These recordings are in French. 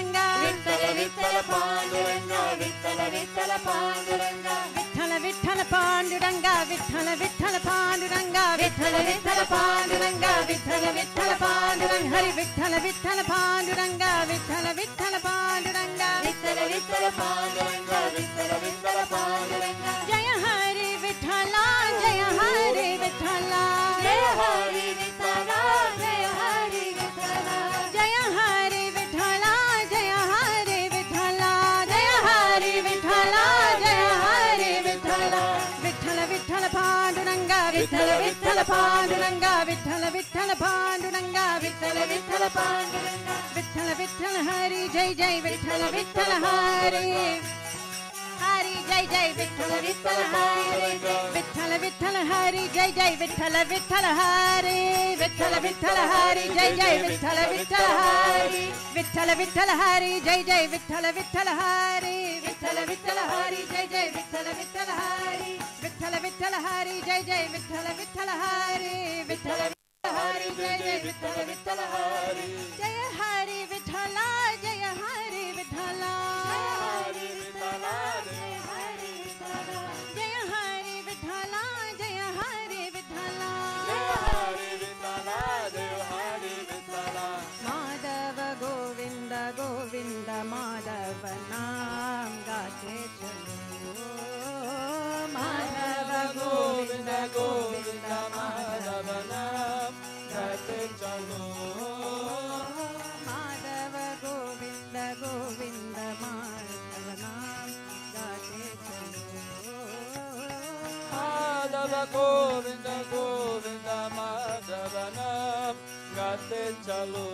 पांडुरंगा विठ्ठल विठ्ठल पांडुरंगा विठ्ठल विठ्ठल पांडुरंगा विठ्ठल विठ्ठल पांडुरंगा विठ्ठल विठ्ठल पांडुरंगा विठ्ठल विठ्ठल पांडुरंगा विठ्ठल विठ्ठल पांडुरंग हरि विठ्ठल विठ्ठल पांडुरंगा विठ्ठल विठ्ठल पांडुरंगा विठ्ठल विठ्ठल पांडुरंगा विठ्ठल विठ्ठल पांडुरंगा जय हरि विठ्ठला जय हरि विठ्ठला जय हरि विठ्ठला जय हरि विठ्ठला जय हरि विठ्ठला जय हरि विठ्ठला जय हरि विठ्ठला जय हरि विठ्ठला विठ्ठल विठ्ठल पांडुरंगा विठ्ठल विठ्ठल पांडुरंगा विठ्ठल विठ्ठल पांडुरंगा विठ्ठल विठ्ठल पांडुरंगा विठ्ठल विठ्ठल हरि जय जय विठ्ठल विठ्ठल हरि हरि जय जय विठ्ठल विठ्ठल हरि विठ्ठल विठ्ठल हरि जय जय विठ्ठल विठ्ठल हरि विठ्ठल विठ्ठल हरि जय जय विठ्ठल विठ्ठल हरि विठ्ठल विठ्ठल हरि जय जय विठ्ठल विठ्ठल हरि विठ्ठल विठ्ठल हरि जय जय विठ्ठल विठ्ठल हरि विठ्ठल विठ्ठल हरि जय जय विठ्ठल विठ्ठल हरि विठ्ठल हरि जय जय विठ्ठल विठ्ठल हरि जय हरि विठ्ठला जय हरि विठ्ठला जय हरि विठ्ठला जय हरि विठ्ठला जय हरि विठ्ठला जय हरि विठ्ठला जय हरि विठ्ठला माधव गोविंद गोविंद माधव नाम गाते चलो माधव गोविंद गोविंद माधव नाम गाते चलो माधव गोविंद गोविंद माधव नाम गाते चलो माधव गोविंद गोविंद माधव नाम गाते चलो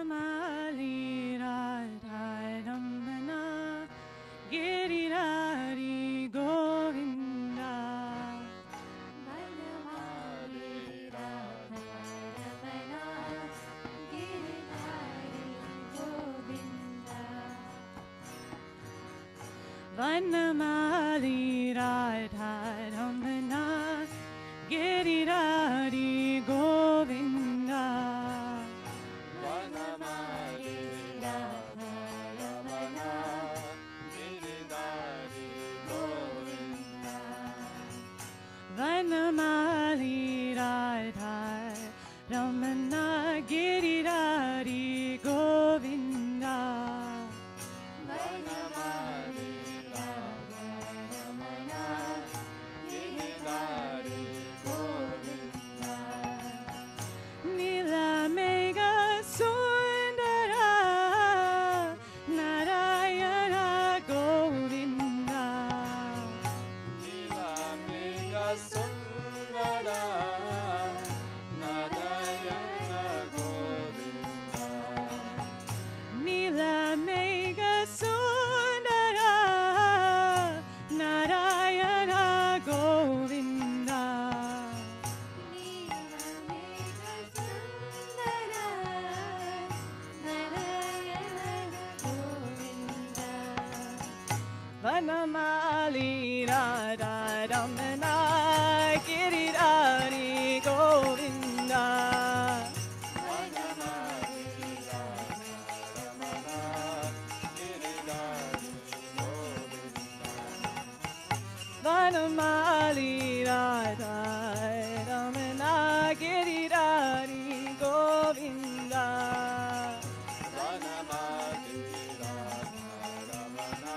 Vanamali Radha Ramana Girirari Govinda Vanamali Radha Ramana Girirari Govinda Vanamali Radha Ramana Girirari Govinda Vanamali Radha Ramana Girirari Govinda Vanamali Radha Ramana Girirari Govinda Vanamali Radha Ramana Girirari Govinda Vanamali Radha Ramana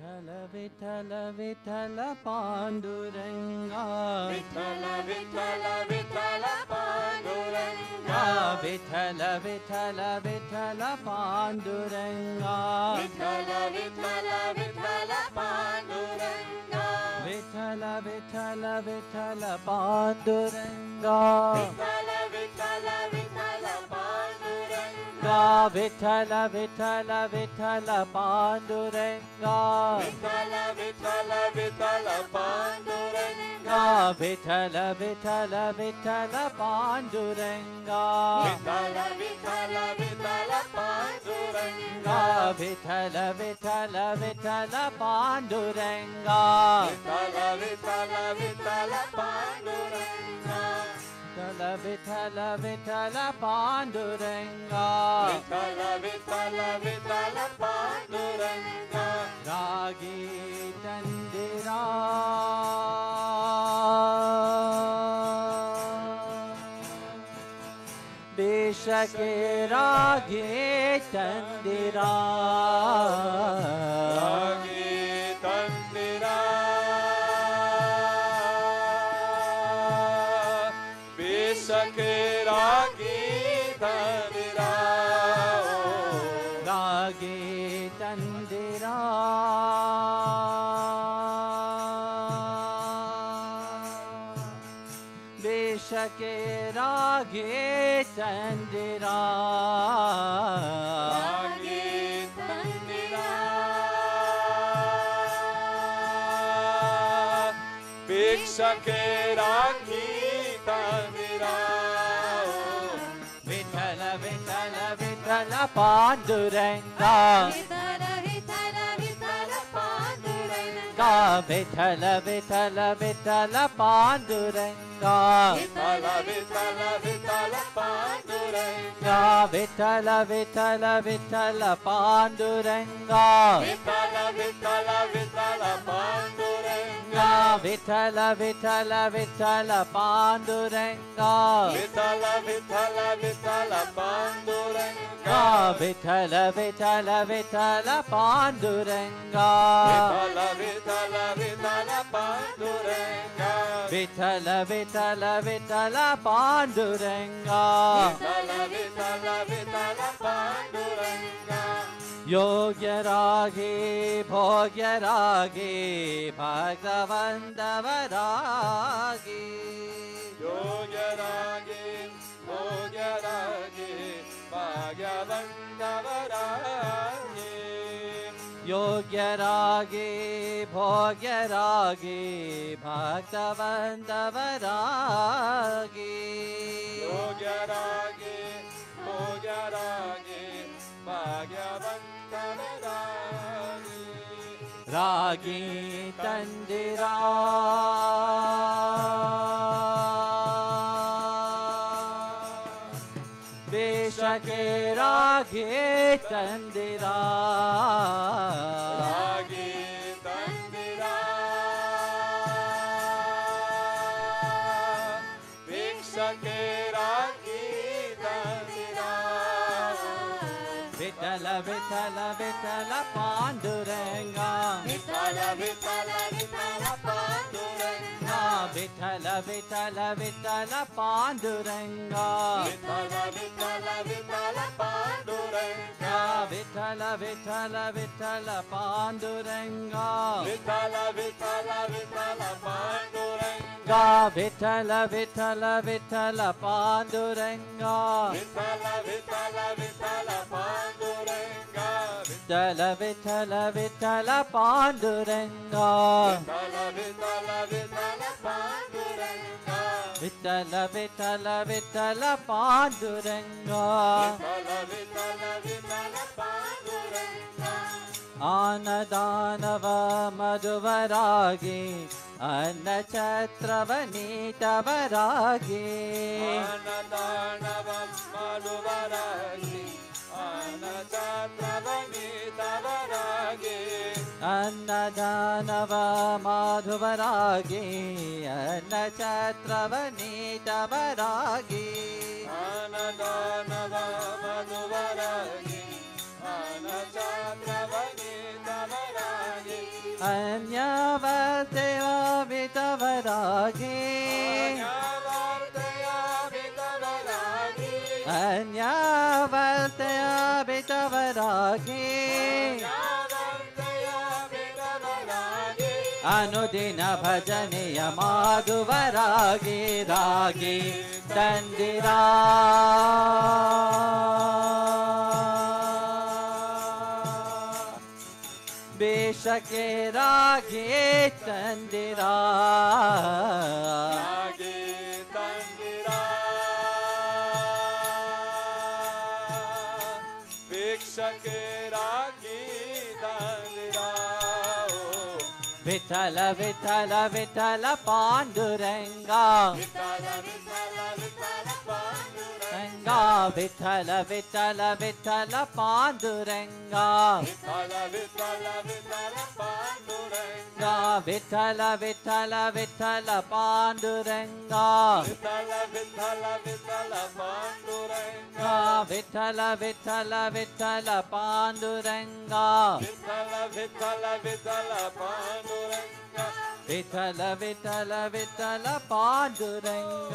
Vitthal विठ्ठल विठ्ठल पांडुरंगा विठ्ठल विठ्ठल विठ्ठल पांडुरंगा विठ्ठल विठ्ठल विठ्ठल पांडुरंगा विठ्ठल विठ्ठल विठ्ठल पांडुरंगा विठ्ठल विठ्ठल विठ्ठल पांडुरंगा विठ्ठल विठ्ठल विठ्ठल पांडुरंगा विठ्ठल विठ्ठल विठ्ठल पांडुरंगा विठ्ठल विठ्ठल विठ्ठल पांडुरंगा विठ्ठल विठ्ठल विठ्ठल पांडुरंगा विठ्ठल विठ्ठल विठ्ठल पांडुरंगा विठ्ठल विठ्ठल विठ्ठल पांडुरंगा विठ्ठल विठ्ठल विठ्ठल पांडुरंगा विठ्ठल विठ्ठल पांडुरंगा विठ्ठल विठ्ठल विठ्ठल पांडुरंगा रागी तंदिरा बेशके रागे तंदिरा रागी तंदिरा बेशके रागी तंदिरा रागे तंदिरा बेशके रागे तंदिरा रागी तंदिरा बेशके रागी तंदिरा विठ्ठल विठ्ठल विठ्ठल पांडुरंगा विठ्ठल विठ्ठल विठ्ठल पांडुरंगा विठ्ठल विठ्ठल विठ्ठल पांडुरंगा विठ्ठल विठ्ठल विठ्ठल पांडुरंगा विठ्ठल विठ्ठल विठ्ठल पांडुरंगा विठ्ठल विठ्ठल विठ्ठल पांडुरंगा विठ्ठल विठ्ठल विठ्ठल पांडुरंगा विठ्ठल विठ्ठल विठ्ठल पांडुरंगा विठ्ठल विठ्ठल विठ्ठल पांडुरंगा विठ्ठल विठ्ठल विठ्ठल पांडुरंगा विठ्ठल विठ्ठल विठ्ठल पांडुरंगा विठ्ठल विठ्ठल विठ्ठल पांडुरंगा योग्य रागे भोग्य रागे भगवंतव रागे योग्य रागे भोग्य रागे भाग्यवंतव रागे योग्य रागे भोग्य रागे भक्तवंतव रागे योग्य रागे भोग्य रागे भाग्यवंतव रागे रागी तंदिरा बेशके रागे तंदिरा रागे तंदिरा भिक्षके रागी तंदिरा विठ्ठल विठ्ठल विठ्ठल पांडुरंगा विठ्ठल विठ्ठल विठ्ठल पांडुरंगा विठ्ठल विठ्ठल विठ्ठल पांडुरंगा विठ्ठल विठ्ठल विठ्ठल पांडुरंगा विठ्ठल विठ्ठल विठ्ठल पांडुरंगा विठ्ठल विठ्ठल विठ्ठल पांडुरंगा विठ्ठल विठ्ठल विठ्ठल पांडुरंगा विठ्ठल विठ्ठल विठ्ठल पांडुरंगा विठ्ठल विठ्ठल विठ्ठल पांडुरंगा विठ्ठल विठ्ठल विठ्ठल पांडुरंगा विठ्ठल विठ्ठल विठ्ठल पांडुरंगा विठ्ठल विठ्ठल विठ्ठल पांडुरंगा आनदानव मधुवरागे अन्नछत्रवनीतवरागे आनदानव मधुवरागे अन्नछत्रवनीतवरागे अन्नदानव माधुवरागे अन्नछत्रवनीतवरागे आनदानव मधुवरागे अन्नछत्रवनीतवरागे ಅನ್ಯವರ್ತೆಯ ಬಿತವರಾಗಿ ಅನ್ಯವರ್ತೆಯ ಬಿತವರಾಗಿ ಅನುದಿನ ಭಜನೆಯ ಮಾಡುವರಾಗಿ ರಾಗಿ ತಂದಿರಾ ಬೇಷಕ್ಕೆ ರಾಗಿ ತಂದಿರಾ ವಿಠಲ ವಿಠಲ ವಿಠಲ ಪಾಂಡುರಂಗ ರಂಗ ವಿಠಲ ವಿಠಲ ವಿಠಲ ಪಾಂಡುರಂಗ ವಿಠಲ ವಿಠಲ ವಿಠಲ ಪಾಂಡುರಂಗ ವಿಠಲ ವಿಠಲ ವಿಠಲ ಪಾಂಡುರಂಗ ವಿಠಲ ವಿಠಲ ವಿಠಲ ಪಾಂಡುರಂಗ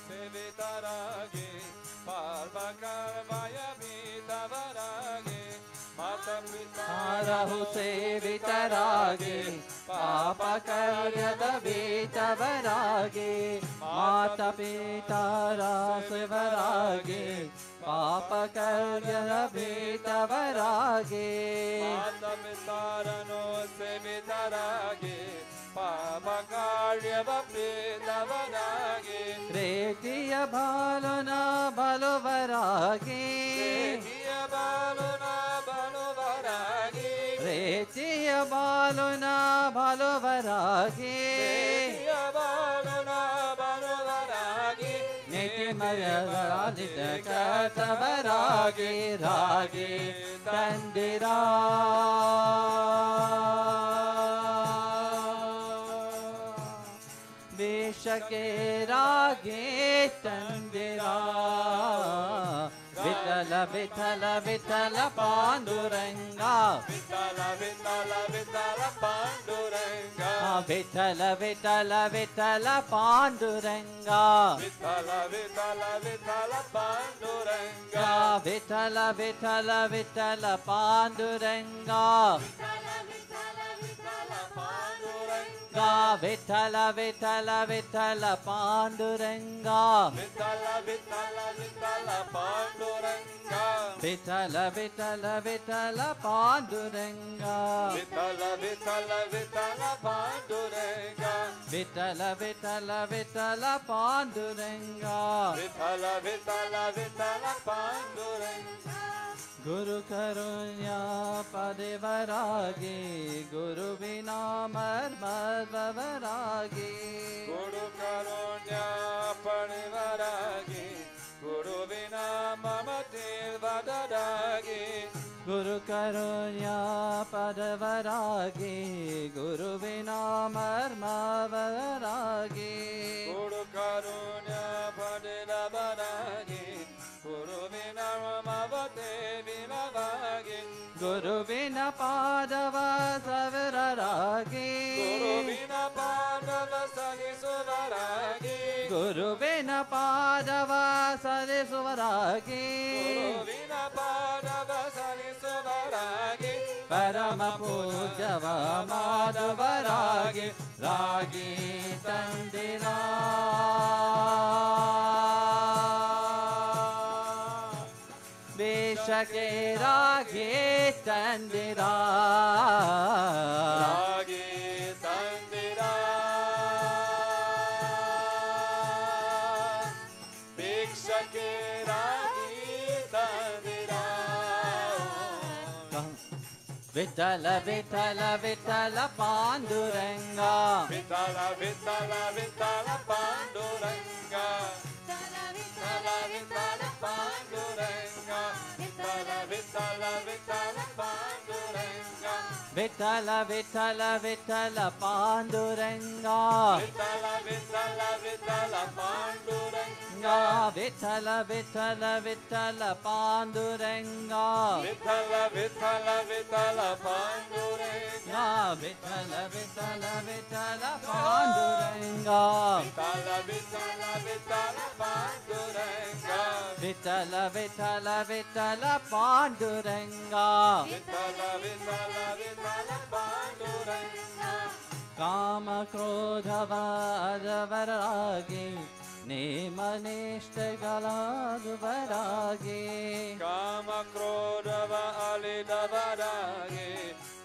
ಸೇವಿತರಾಗಿ ಪಾರ್ವಕರ್ಮಯ ಬೀತವರಾಗಿ ಮಾತಾ ರಹು ಸೇವಿತರಾಗಿ ಪಾಪ ಕಾರ್ಯದ ಬೀತವರಾಗಿ ಮಾತ ಪಿತಾರ ಶಿವರಾಗಿ ಪಾಪ ಕಾರ್ಯದ ಬೀತವರಾಗಿ ಮಾತಾ ಪಿತಾರನು ಸೇವಿತರಾಗಿ ಪಾಪ ಕಾರ್ಯವ ಬೀತವರಾಗಿ ಪ್ರೀತಿಯ ಬಾಲುನ ಬಲುವರಾಗಿ ಪ್ರೀತಿಯ ಬಾಲುನ ಬಲುವರಾಗಿ ನೀತಿಮಯರಾಲಿತ ಕರ್ತವರಾಗಿ ರಾಗಿ ತಂದಿರಾ ಬೇಷಕ್ಕೆ ರಾಗಿ ತಂದಿರಾ ವಿಠಲ ವಿಠಲ ವಿಠಲ ಪಾಂಡುರಂಗ ವಿಠಲ ವಿಠಲ ವಿಠಲ ಪಾಂಡುರಂಗ ವಿಠಲ ವಿಠಲ ವಿಠಲ ಪಾಂಡುರಂಗ ವಿಠಲ ವಿಠಲ ವಿಠಲ ಪಾಂಡುರಂಗ ವಿಠಲ ವಿಠಲ ವಿಠಲ ಪಾಂಡುರಂಗ ವಿಠಲ ವಿಠಲ ವಿಠಲ ಪಾಂಡುರಂಗ ವಿಠಲ ವಿಠಲ ವಿಠಲ ಪಾಂಡುರಂಗ ವಿಠಲ ವಿಠಲ ವಿಠಲ ಪಾಂಡುರಂಗ ವಿಠಲ ವಿಠಲ ವಿಠಲ ಪಾಂಡುರಂಗ ವಿಠಲ ವಿಠಲ ವಿಠಲ ಪಾಂಡುರಂಗ ವಿಠಲ ವಿಠಲ ವಿಠಲ ಪಾಂಡುರಂಗ ಗುರು ಕರುಣ್ಯ ಪದೇವರಾಗಿ ಗುರುವಿನ ಮರ್ಮವರಾಗಿ ಗುರು ಕರುಣ್ಯ ಪಣಿವರಾಗಿ ಗುರುವಿನ ಮಮದೇವದರಾಗಿ ಗುರು ಕರುಣ್ಯ ಪದವರಾಗಿ ಗುರುವಿನ ಮರ್ಮವರಾಗಿ ಗುರು ಕರುಣ್ಯ ಪಡೆದವರಾಗಿ ಗುರುವಿನ ಮಮದೇವಿನವಾಗಿ ಗುರುವಿನ ಪಾದವ ಸವರರಾಗಿ ಗುರುವಿನ ಪಾದವ ಸಲಿಸುವರಾಗಿ ಗುರುವಿನ ಪಾದವ ಸರಿಸುವರಾಗಿ ಗುರುವಿನ ಪಾದವ ಸಲಿಸುವರಾಗಿ ಪರಮ ಪೂಜವ ಮಾಧವರಾಗಿ ರಾಗಿ ತಂದಿರಾ ಬೇಷಕ್ಕೆ ರಾಗಿ ತಂದಿರಾ ರಾಗಿ ತಂದಿರಾ ಭಿಕ್ಷಕ್ಕೆ ರಾಗಿ ತಂದಿರಾ ವಿಠಲ ವಿಠಲ ವಿಠಲ ಪಾಂಡುರಂಗ ವಿಠಲ ವಿಠಲ ವಿಠಲ ಪಾಂಡುರಂಗ ವಿಠಲ ವಿಠಲ ಪಾಂಡುರಂಗ ವಿಠಲ ವಿಠಲ ವಿಠಲ ಪಾಂಡುರಂಗ ವಿಠಲ ವಿಠಲ ವಿಠಲ ಪಾಂಡುರಂಗ ವಿಠಲ ವಿಠಲ ವಿಠಲ ಪಾಂಡುರಂಗ ವಿಠಲ ವಿಠಲ ವಿಠಲ ಪಾಂಡುರಂಗ ವಿಠಲ ವಿಠಲ ವಿಠಲ ಪಾಂಡುರಂಗ ವಿಠಲ ವಿಠಲ ವಿಠಲ ಪಾಂಡುರಂಗ ವಿಠಲ ವಿಠಲ ವಿಠಲ ಪಾಂಡುರಂಗ ವಿಠಲ ವಿಠಲ ವಿಠಲ ಪಾಂಡುರಂಗ ವಿಠಲ ವಿಠಲ ವಿಠಲ ಪಾಂಡುರಂಗ ಕಾಮ ಕ್ರೋಧವಾದವರಾಗಿ ನೇಮನಿಷ್ಠಗಳಾದುವರಾಗಿ ಕಾಮ ಕ್ರೋಧವ ಅಲಿದವರಾಗಿ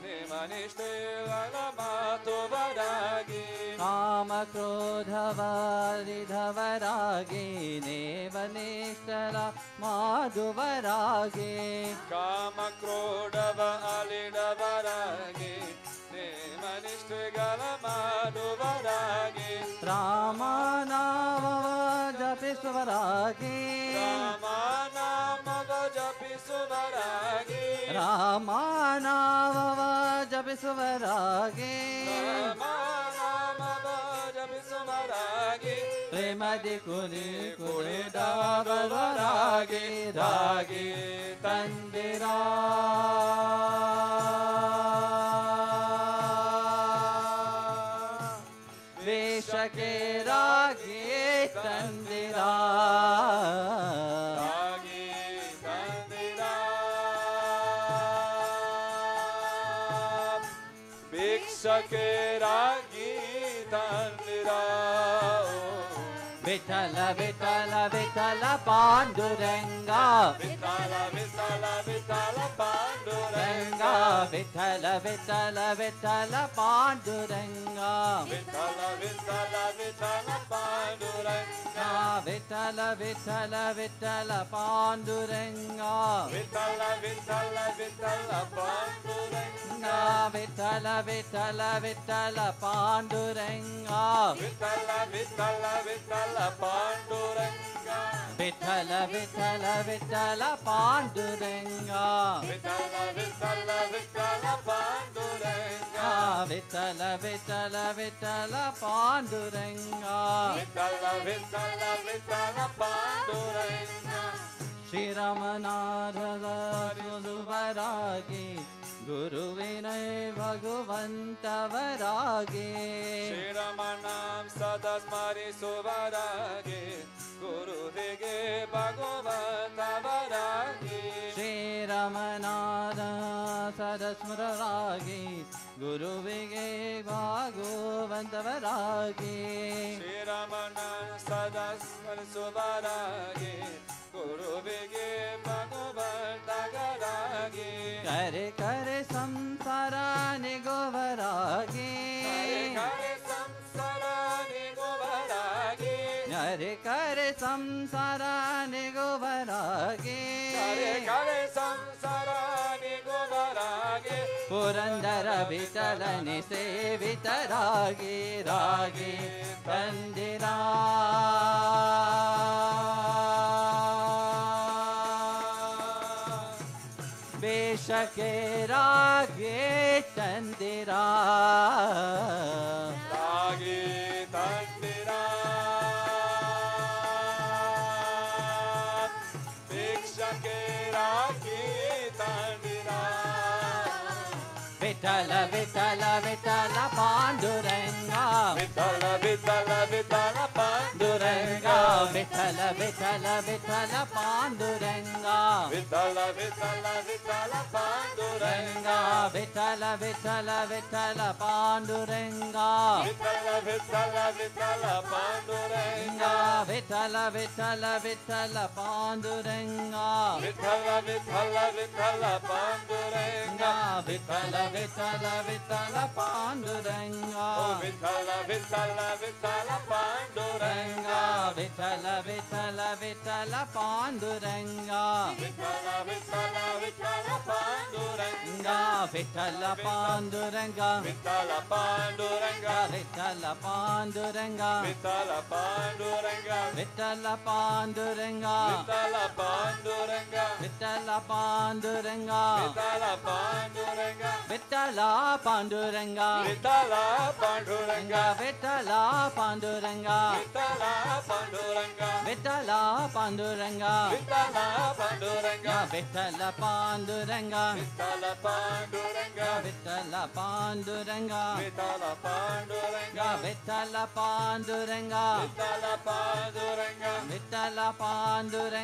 ನಿಮನಿಷ್ಠೆಗಳ ಮಾತುವರಾಗಿ ಕಾಮ ಕ್ರೋಧವಾರಿದವರಾಗಿ ನೇಮನಿಷ್ಠರ ಮಾದುವರಾಗಿ ಕಾಮ ಕ್ರೋಧವ ಅಲಿದವರಾಗಿ ನಿಮನಿಷ್ಠೆಗಳ ಮಾಡುವರಾಗಿ ರಾಮನಾಮವ ಜಪಿಸುವರಾಗಿ ರಾಮನಾಮವ ಜಪಿಸುವರಾಗಿ ರಾಮನಾಮವ ಜಪಿಸುವರಾಗಿ ರಾಮನಾಮವ ಜಪಿಸುವರಾಗಿ ಪ್ರೇಮದಿ ಕುಣಿದಾಡುವರಾಗಿ ರಾಗಿ ತಂದಿರಾ ವೇಷಕ್ಕೆ ರಾಗಿ ತಂದಿರಾ ರಾಗಿ ತಂದಿರಾ ಭಿಕ್ಷಕ್ಕೆ ರಾಗಿ ತಂದಿರಾ ವಿಠಲ ವಿಠಲ ವಿಠಲ ಪಾಂಡುರಂಗ ವಿಠಲ ವಿಠಲ ವಿಠಲ ಪಾಂಡುರಂಗ ವಿಠಲ ವಿಠಲ ವಿಠಲ ಪಾಂಡುರಂಗ ವಿಠಲ ವಿಠಲ ವಿಠಲ ಪಾಂಡುರಂಗ ವಿಠಲ ವಿಠಲ ವಿಠಲ ಪಾಂಡುರಂಗ ವಿಠಲ ವಿಠಲ ವಿಠಲ ಪಾಂಡುರಂಗ ವಿಠಲ ವಿಠಲ ವಿಠಲ ಪಾಂಡುರಂಗ ವಿಠಲ ವಿಠಲ ವಿಠಲ ಪಾಂಡುರಂಗ ವಿಠಲ ವಿಠಲ ವಿಠಲ ಪಾಂಡುರಂಗ ವಿಠಲ ವಿಠಲ ವಿಠಲ ಪಾಂಡುರಂಗ ವಿಠಲ ವಿಠಲ ವಿಠಲ ಪಾಂಡುರಂಗ ವಿಠಲ ವಿಠಲ ವಿಠಲ ಪಾಂಡುರಂಗ ಶ್ರೀರಾಮನಾಥದ ಸುಧುವರಾಗಿ ಗುರುವಿನ ಭಗವಂತವರಾಗಿ ಶ್ರೀರಮಣ ಸದಾ ಸ್ಮರಿಸುವರಾಗಿ ಗುರುವಿಗೆ ಭಗವಂತವರಾಗಿ ಶ್ರೀರಾಮನಾಥ ಸದಸ್ಮರಾಗಿ ಗುರುವಿಗೆ ಭಾಗವಂತವರಾಗಿ ಶ್ರೀರಮಣ ಸದಾ ಸ್ಮರಿಸುವರಾಗಿ ಗುರುವಿಗೆ ಭಗವಂತಗರಾಗಿ ಕರೆ ಕರೆ ಸಂಸಾರ ನಿಗೋವರಾಗಿ ಕರೆ ಸಂಸಾರ ನಿಗುವರಾಗಿ ಕರೆ ಕರೆ ಸಂಸಾರ ನಿಗೋವರಾಗಿ ಕರೆ ಸಂಸಾರ ನಿಗುವರಾಗಿ ಪುರಂದರ ವಿಠಲನೆ ಸೇವಿತರಾಗಿ ರಾಗಿ ತಂದಿರಾ ವೇಷಕ್ಕೆ ರಾಗಿ ತಂದಿರಾ ರಾಗಿ ತಂದಿರಾ ಭಿಕ್ಷಕ್ಕೆ ರಾಗಿ ತಂದಿರಾ ವಿಠಲ ವಿಠಲ ವಿಠಲ ಪಾಂಡುರಂಗ ವಿಠಲ ವಿಠಲ ವಿಠಲ ಪಾಂಡುರಂಗ ವಿಠಲ ವಿಠಲ ವಿಠಲ ಪಾಂಡುರಂಗ ವಿಠಲ ವಿಠಲ ವಿಠಲ ಪಾಂಡುರಂಗ ವಿಠಲ ವಿಠಲ ವಿಠಲ ಪಾಂಡುರಂಗ ವಿಠಲ ವಿಠಲ ವಿಠಲ ಪಾಂಡುರಂಗ ವಿಠಲ ವಿಠಲ ವಿಠಲ ಪಾಂಡುರಂಗ ವಿಠಲ ವಿಠಲ ವಿಠಲ ಪಾಂಡುರಂಗ ವಿಠಲ ವಿಠಲ ವಿಠಲ ಪಾಂಡುರಂಗ ವಿಠಲ ವಿಠಲ ವಿಠಲ ಪಾಂಡುರಂಗ ವಿಠಲ ವಿಠಲ ವಿಠಲ ಪಾಂಡುರಂಗ ವಿಠಲ ವಿಠಲ ವಿಠಲ ಪಾಂಡುರಂಗ ವಿಠಲ ಪಾಂಡುರಂಗ ವಿಠಲ ಪಾಂಡುರಂಗ ವಿಠಲ ಪಾಂಡುರಂಗ ವಿಠಲ ಪಾಂಡುರಂಗ ವಿಠಲ ಪಾಂಡುರಂಗ ವಿಠಲ ಪಾಂಡುರಂಗ ವಿಠಲ ಪಾಂಡುರಂಗ ವಿಠಲ Panduranga Vittala Panduranga Vitala Panduranga Vittala Panduranga Vitala Panduranga Vittala Panduranga Vitala Panduranga Vittala Panduranga Vitala Panduranga Vittala Panduranga Vitala Panduranga Vittala Panduranga Vitala Panduranga Vittala Panduranga Vitala Panduranga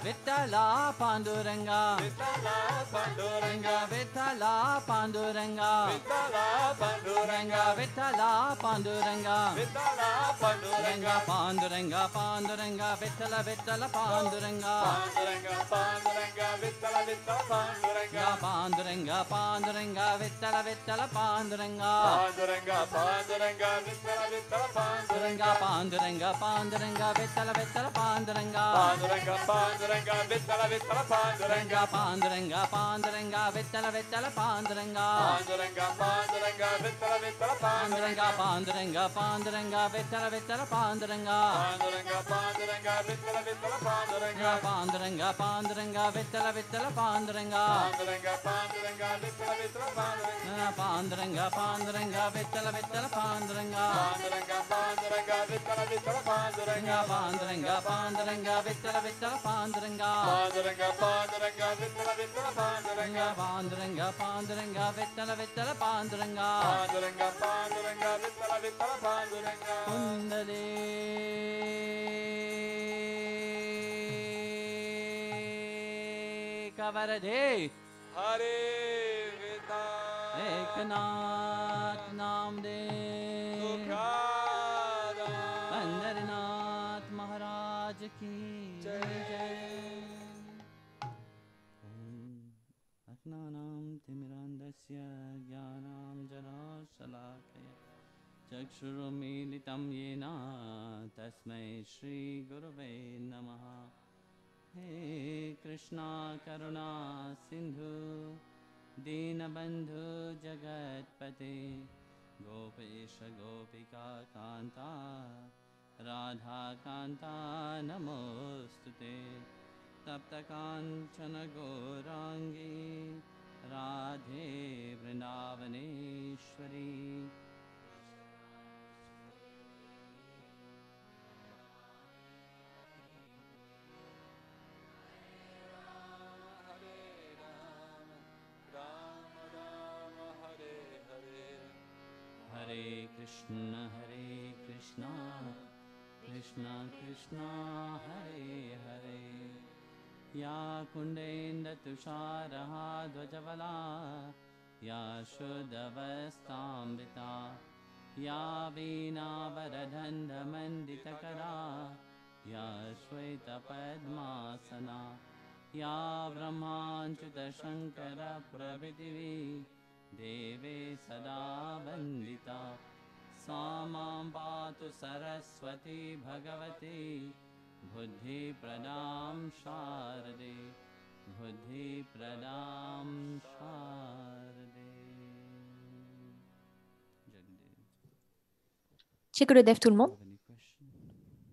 Vittala Panduranga Vitala Panduranga Vittala Panduranga Vitala Panduranga Vittala Panduranga Vitala Panduranga Panduranga Panduranga Vittala Vittala Panduranga Panduranga Panduranga Vitala Vitala Panduranga Panduranga Panduranga Vittala Vittala Panduranga Panduranga Panduranga Vitala Vitala Panduranga Panduranga Panduranga Vittala Vittala Panduranga Panduranga Panduranga Vitala Vitala Panduranga Panduranga Panduranga Vittala Vittala Panduranga Panduranga Panduranga Vitala Vitala Panduranga Panduranga Panduranga Vittala Vittala Panduranga Panduranga Panduranga Vitala Vitala Panduranga Panduranga Panduranga Vittala Vittala Panduranga Panduranga Panduranga Vitala Vitala Panduranga Panduranga Panduranga Vittala Vittala Panduranga Panduranga Panduranga Vitala Vitala Panduranga Panduranga Panduranga Vittala Vittala Panduranga Panduranga Panduranga Vitala Vitala Panduranga Panduranga Panduranga Vittala Vittala Panduranga Panduranga Panduranga Vitala Vitala Panduranga Kundale Kavarade Hare Vita Eknath Namde Tukkara Pandarinath Maharaj Ki Jai Atmanam Timirandasya Jnanam Jana Shalakaya Chakshurumilitam Yena Tasmai Shri Gurave Namaha He Krishna Karuna Sindhu Dinabandhu Jagatpate Gopesha Gopika Kanta Radha Kanta Namostute Tapta Kanchana Gaurangi Radhe Vrindavaneshwari Hare Krishna Krishna Krishna Hare Hare Ya Kundenda Tusharaha Dvajavala Ya Shuddhavastambita Ya Veena Varadhanda Manditakara Ya Shweta Padmasana Ya Brahmanchuta Shankara Prabhitivi Deve Sada Vandita Samam Patu Saraswati Bhagavati Buddhi Pradam Sharade Buddhi Pradam Sharade Jagdev. Check le dev tout le monde. Have any question?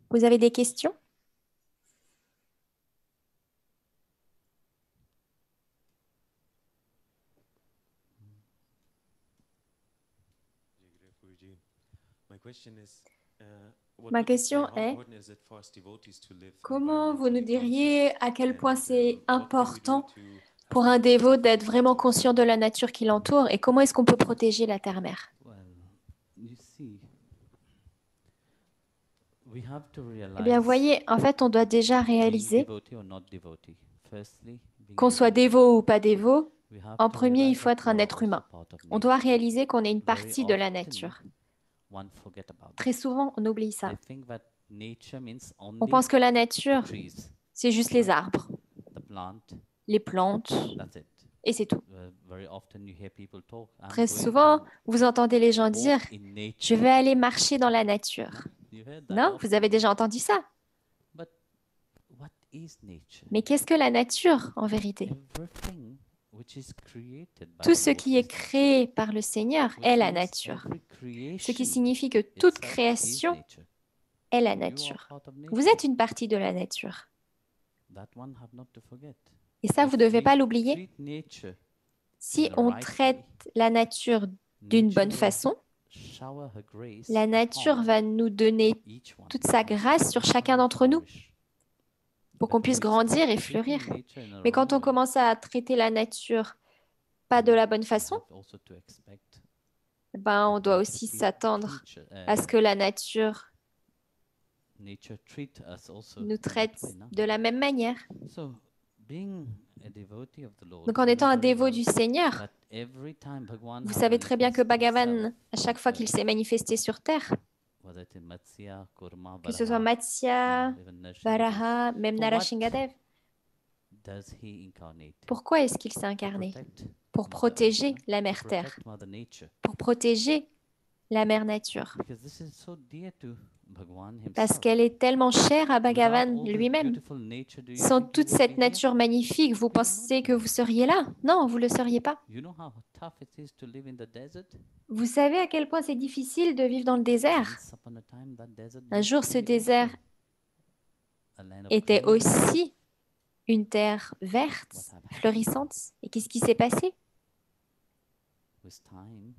Vous avez des questions? Ma question est, comment vous nous diriez à quel point c'est important pour un dévot d'être vraiment conscient de la nature qui l'entoure et comment est-ce qu'on peut protéger la terre-mère? Well, you see, we have to realize Eh bien, voyez, en fait, on doit déjà being réaliser devotee or not devotee. Firstly, being qu'on soit devotee, dévot ou pas dévot, we have en to premier, il realize faut that être un we are être also humain. part of On nature. doit réaliser qu'on est une Very partie de la often, nature. one forget about Très that. souvent, on oublie ça. They think that nature means On only pense que la the nature, trees, c'est juste les arbres, the plant, les plantes, that's it. et c'est tout. Very often you hear people talk. I'm Très going souvent, to vous entendez les gens dire, walk in nature. je vais aller marcher dans la nature. You heard that Non, often. vous avez déjà entendu ça. But what is nature? Mais qu'est-ce que la nature, en vérité? Everything which is created by Tout the ce Lord qui est is nature. créé par le Seigneur Which est la means nature. every Ce qui creation signifie que toute itself is création nature. est la You are nature. part of Vous nature. êtes une partie de la nature. That one have not to forget. Et ça, We vous ne devez pas treat l'oublier. nature Si in the on right traite way, la nature d'une nature bonne will façon, shower her grace la nature upon va nous donner each one toute sa and grâce sur chacun d'entre nous flourish. pour But qu'on when puisse we grandir start et treating fleurir. nature in a Mais quand wrong on way, commence à traiter la nature pas de la bonne we façon, have also to expect ben, on that doit nature aussi treat s'attendre teacher- à ce que la nature nature treat us also nous in that traite way, no? de la même manière. So, being a devotee of the Lord, Donc en you know étant un very dévot well du Seigneur, that every time Bhagwan vous have savez très bien que manifested himself Bhagavan, à chaque fois qu'il s'est manifesté sur terre, whether it is Matsya, Kurma, que ce soit Varaha, Matsya, even Nrsimhadev, Varaha, même For what Narashingadev, does he incarnate? pourquoi est-ce qu'il s'est To incarné? protect Pour Mother Earth, protéger no? la To mère Terre, protect Mother Nature. pour protéger la mère nature, Because this is so dear to Bhagwan parce himself. qu'elle est tellement chère à Without Bhagavan all this lui-même. beautiful nature, do you Sans think he toute would cette be here? nature magnifique, vous He would not pensez be que vous here. seriez là? Non, vous ne le seriez pas. You know how tough it is to live in the desert? Vous savez à quel point c'est difficile de vivre dans le désert. Once upon a time, that desert Un used jour, to ce be désert also a land of était green. aussi une terre verte, What happened? florissante. Et qu'est-ce qui s'est passé? With time,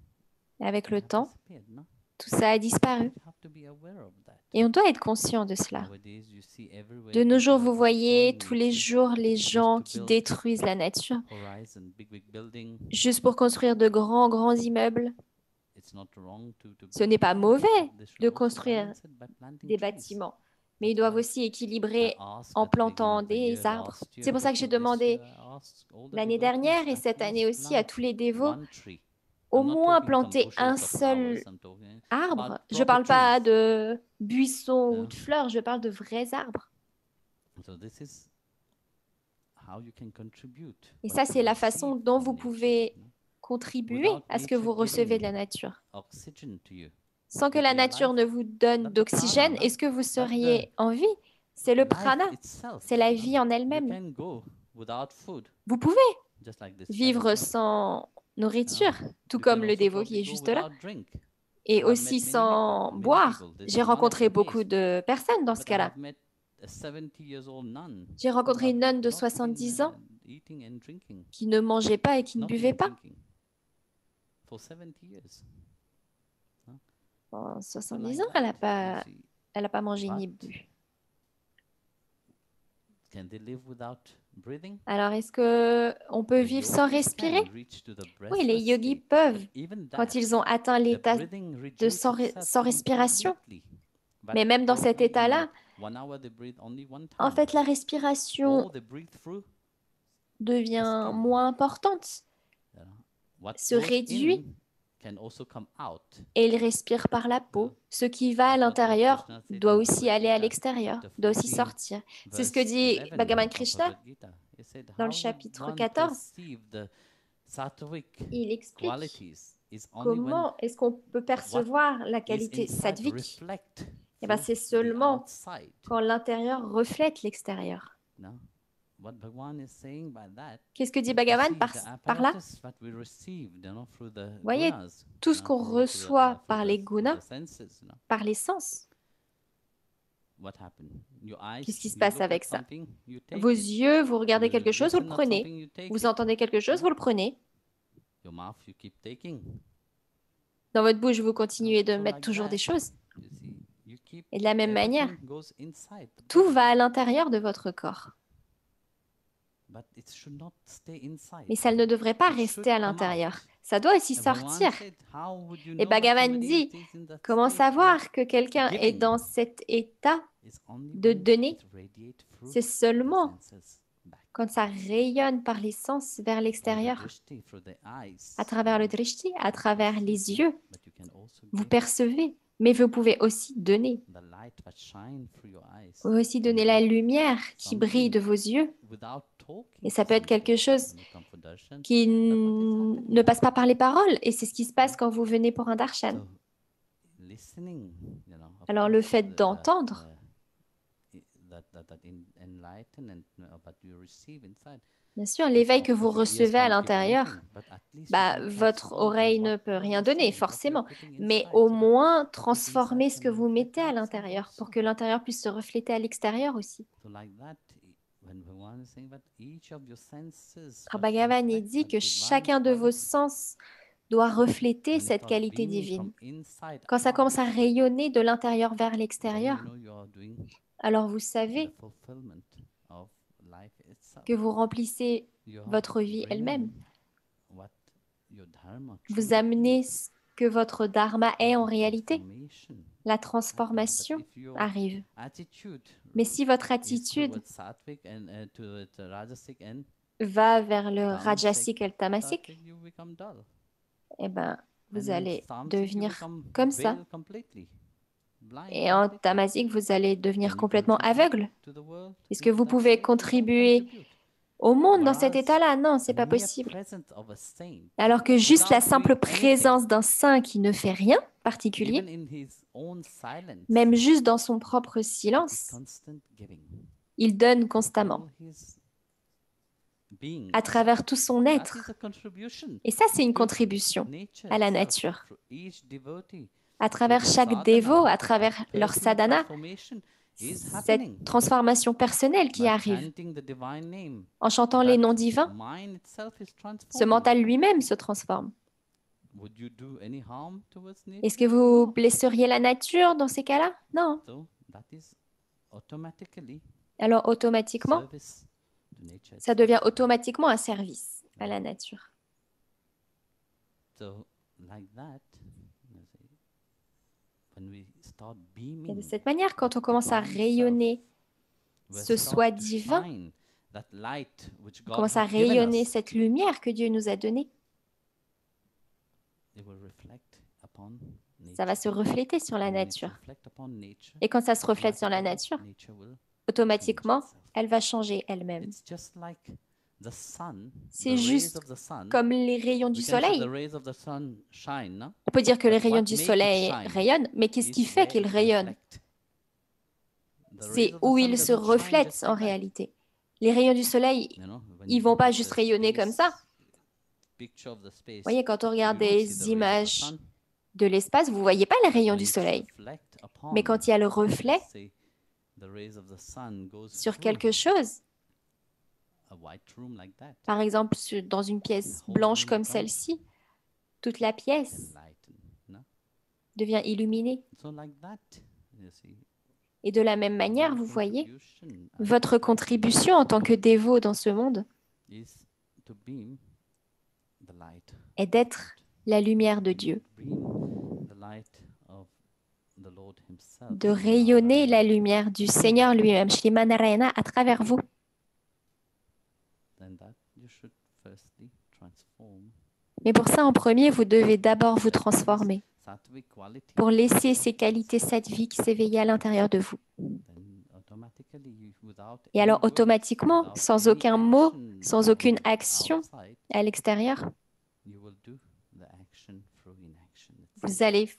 Avec it le have temps, disappeared, no? tout ça a disparu. You have to be aware of that. Et on doit être conscient de cela. Nowadays, you see everywhere De nos jours, people are vous voyez destroying tous les nature jours les just gens to qui build détruisent la nature horizon, big building. juste pour construire de grands, grands immeubles. It's not wrong to Ce build n'est pas them, mauvais but they should de also construire balance it by planting des trees. bâtiments, mais ils doivent aussi I équilibrer asked en at the beginning plantant of the year, des arbres. last year, C'est pour and ça que j'ai also this demandé year, I asked all the l'année devotees dernière et at cette année least aussi à plant tous les dévots one tree. au I'm not moins talking some planter un bushes of seul flowers, I'm talking arbre. about Je ne proper parle pas trees. de buissons ou Yeah. de fleurs, je parle de vrais arbres. So this is how you can contribute Et what ça, you c'est la receive façon dont from vous nature, pouvez you know. contribuer Without à ce que nature vous recevez giving de la nature. oxygen to you, Sans que you'd la be nature alive. ne vous donne That's the d'oxygène, prana, est-ce que vous that's the seriez en vie? C'est le life prana, itself. c'est la no? vie en You elle-même. can go without food, Vous pouvez just like this vivre fellow, no? sans nourriture, tout You comme can le also dévot qui probably est go juste là, without drink. et I have aussi met sans many boire. people. This J'ai is one of rencontré the beaucoup case. de personnes dans ce But I cas-là. have met a 70-year-old nun J'ai who rencontré une have nonne de not been, 70 ans eating and drinking, qui ne mangeait pas et qui ne not buvait even pas. drinking for 70 years. En So 70 like ans, elle that, you n'a see, pas mangé ni But- bu. can they live without breathing? Alors, est-ce que on peut The vivre sans yogis respirer? can reach to the Oui, les breathless yogis state, peuvent, but even quand that, ils ont atteint the l'état breathing de reduces sans itself respiration. completely. But Mais même dans cet probably in état-là, 1 hour they breathe only one en time. fait, la respiration Or they breathe through devient skin. moins importante you know. What se goes réduit. in can also come out. et il respire par la peau. Ce qui va à That's what l'intérieur Krishna said doit in aussi Bhagavad aller à Gita, l'extérieur, chapter doit aussi 14, sortir. C'est ce que verse dit 11 Bhagavan of Krishna Bhagavad Gita. He said, dans le "How would chapitre one 14. perceive the sattvic Il explique qualities is only when comment est-ce qu'on peut percevoir la is qualité inside sattvique. reflect Eh ben, through c'est the seulement outside." quand l'intérieur reflète l'extérieur. No? What Bhagwan is saying by that, Qu'est-ce que dit you Bhagavan see, par là? apparatus what we received, through the Voyez, gunas, tout ce qu'on through the, reçoit through par the- les through gunas, the senses, par les sens. what happened? Your eyes, Qu'est-ce qui se you passe look at avec ça? something, you take Vos it. yeux, vous regardez You quelque chose, vous le listen at prenez. something, you take Vous it. entendez quelque chose, vous le prenez. Your mouth, you keep taking. Dans votre bouche, vous continuez de So mettre like toujours that, des choses. you see, you keep Et de la même manière, everything goes inside the tout body, va à l'intérieur de votre corps. but it should not stay inside. Mais ça ne devrait pas It should rester à come l'intérieur. out. Ça doit aussi And Bhagavan sortir. said, "How would you Et know that Bhagavan somebody dit, is in that comment state savoir que quelqu'un est giving dans cet état is only de when donner? it radiates through C'est the seulement senses back. quand ça rayonne par les sens vers Through the l'extérieur, drishti, through the eyes, à travers le drishti, à travers les yeux. but you can also Vous give percevez, mais vous pouvez aussi donner. the light that shine through your eyes. Vous pouvez aussi donner la lumière qui brille de vos yeux. Without talking Et ça to peut être quelque somebody, chose when you come for darshan. qui ne passe pas par les paroles. Et c'est ce qui se passe quand vous venez pour un darshan. So, listening, of Alors le course, fait d'entendre, that enlighten and what you receive inside. bien sûr, l'éveil que vous Your ears recevez à can't give l'intérieur, anything, but at least you bah, can votre transform oreille ne what peut you are rien donner, receiving, what you are forcément. putting Mais inside, au so that moins, what is transformer inside ce que can vous mettez à reflect outside l'intérieur pour also. que l'intérieur puisse se refléter à l'extérieur aussi. So like that, when when Bhagavan is saying that each of your senses Car must Bhagavan il reflect dit that que divine chacun de vos quality. sens doit refléter When it cette starts qualité beaming divine. from inside Quand ça commence à out, rayonner de l'intérieur vers then l'extérieur, you know you are doing alors vous the savez fulfillment of life itself. que vous remplissez You are votre vie elle-même. bringing what your dharma Vous truly amenez is. ce que votre dharma est en réalité. Transformation La happens. But transformation if your arrive. attitude Mais si votre is attitude towards sattvic and towards rajasic and va vers le tamasic, rajasique et le tamasique, sattvic, you become dull. eh ben, vous And in allez tamasic, you devenir become comme ça. veiled completely, blind Et en completely. tamasique, vous allez devenir Can you complètement contribute aveugle. to the world Puisque in vous that pouvez state? You can't contribuer contribute. au monde dans cet Whereas état-là. Non, the c'est pas mere possible. presence of a saint, Alors que juste la without simple doing anything, présence d'un saint qui ne fait rien particulier, even in his own silence, même juste dans son propre is silence, constant giving. il donne constamment, All his being. à travers tout son That être. is a contribution Et ça, c'est une to contribution nature à la itself, nature. through each devotee, À through travers their chaque sadhana. dévot, à That travers leur personal sadhana, transformation is cette happening transformation personnelle qui by arrive. chanting the divine name. En chantant les That noms divins, mind itself is ce transforming. mental lui-même se transforme. Would you do any harm towards Est-ce que nature? vous No. blesseriez la nature dans ces cas-là? Non. So that is automatically Alors automatiquement, service to nature ça itself. devient automatiquement un service à la nature. So like that, you see, when we start Et de beaming, cette manière, quand on commence à divine rayonner we're ce start soi to divin, shine that light which on God commence à has given rayonner us. cette lumière que Dieu nous a donnée, It will reflect upon ça va nature. se refléter sur la And when it nature. reflect upon nature, Et quand ça se reflète sur la automatically, nature, nature will change automatiquement, itself. elle va changer elle-même. It's just like the sun, C'est the rays juste of the sun. comme les rayons du We can say soleil. the rays of the sun shine, no? On peut dire que les But rayons what du make it soleil shine rayonnent, mais qu'est-ce qui is fait where qu'ils it rayonnent? reflect. The rays C'est of the où sun ils se doesn't shine reflètent just en like that. réalité. Les rayons du soleil, You know, when ils you vont look pas at juste the rayonner comme ça. space picture of the space, Vous voyez, quand on you regarde don't see the des rays of the images sun. de l'espace, vous voyez pas les But rayons when du it soleil. reflect Mais upon, quand il y a le reflet let's say, the rays of the sun goes sur through quelque chose, a white room like that, par exemple dans une pièce The whole blanche room comme becomes celle-ci, toute la pièce enlightened, no? devient illuminée. So like that, you see, Et de la même manière, your vous voyez, contribution votre as a devotee contribution en tant que dévot dans ce monde is to beam the light est d'être la lumière de Dieu, beam the light of the Lord himself, de rayonner la lumière du Seigneur lui-même, Shri Narayana, à travers vous. then that you should firstly transform Mais pour ça, en premier, vous devez d'abord vous transformer sattvic quality. pour laisser ces qualités sattviques s'éveiller à l'intérieur de vous. Then automatically without Et any alors, words, automatiquement, without sans any aucun mot, action sans aucune action outside, à l'extérieur, you will do the action through inaction itself. vous allez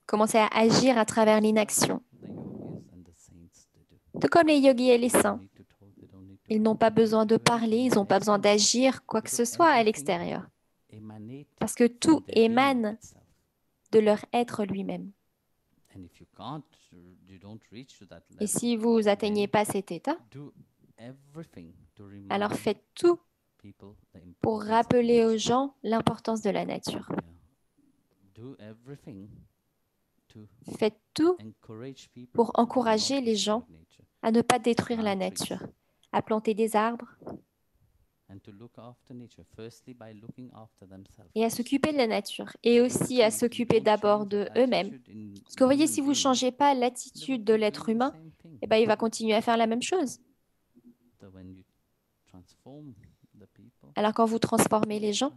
commencer à agir à travers l'inaction. The yogis and the saints, they do. Tout comme les yogis et les They don't saints. need to talk, they don't need to Ils n'ont pas besoin de do parler, anything, ils n'ont pas besoin everything d'agir, quoi que ce soit à l'extérieur. emanate Parce que from tout their being émane itself. de leur être lui-même. And if you can't, you don't reach to that Et level, si vous n'atteignez pas cet état, do everything to alors remind faites tout people the pour importance of rappeler aux nature. gens l'importance de la nature. Yeah. Do everything to Faites tout encourage people pour to encourager not les destroy gens nature à ne pas détruire la Plant trees. nature, à planter des arbres and to look after nature firstly by looking after themselves. et à s'occuper de la nature et aussi à s'occuper d'abord de eux-mêmes. Parce que vous voyez, si vous ne changez pas l'attitude de l'être humain, eh ben, il va continuer à faire la même chose. Alors quand vous transformez les gens,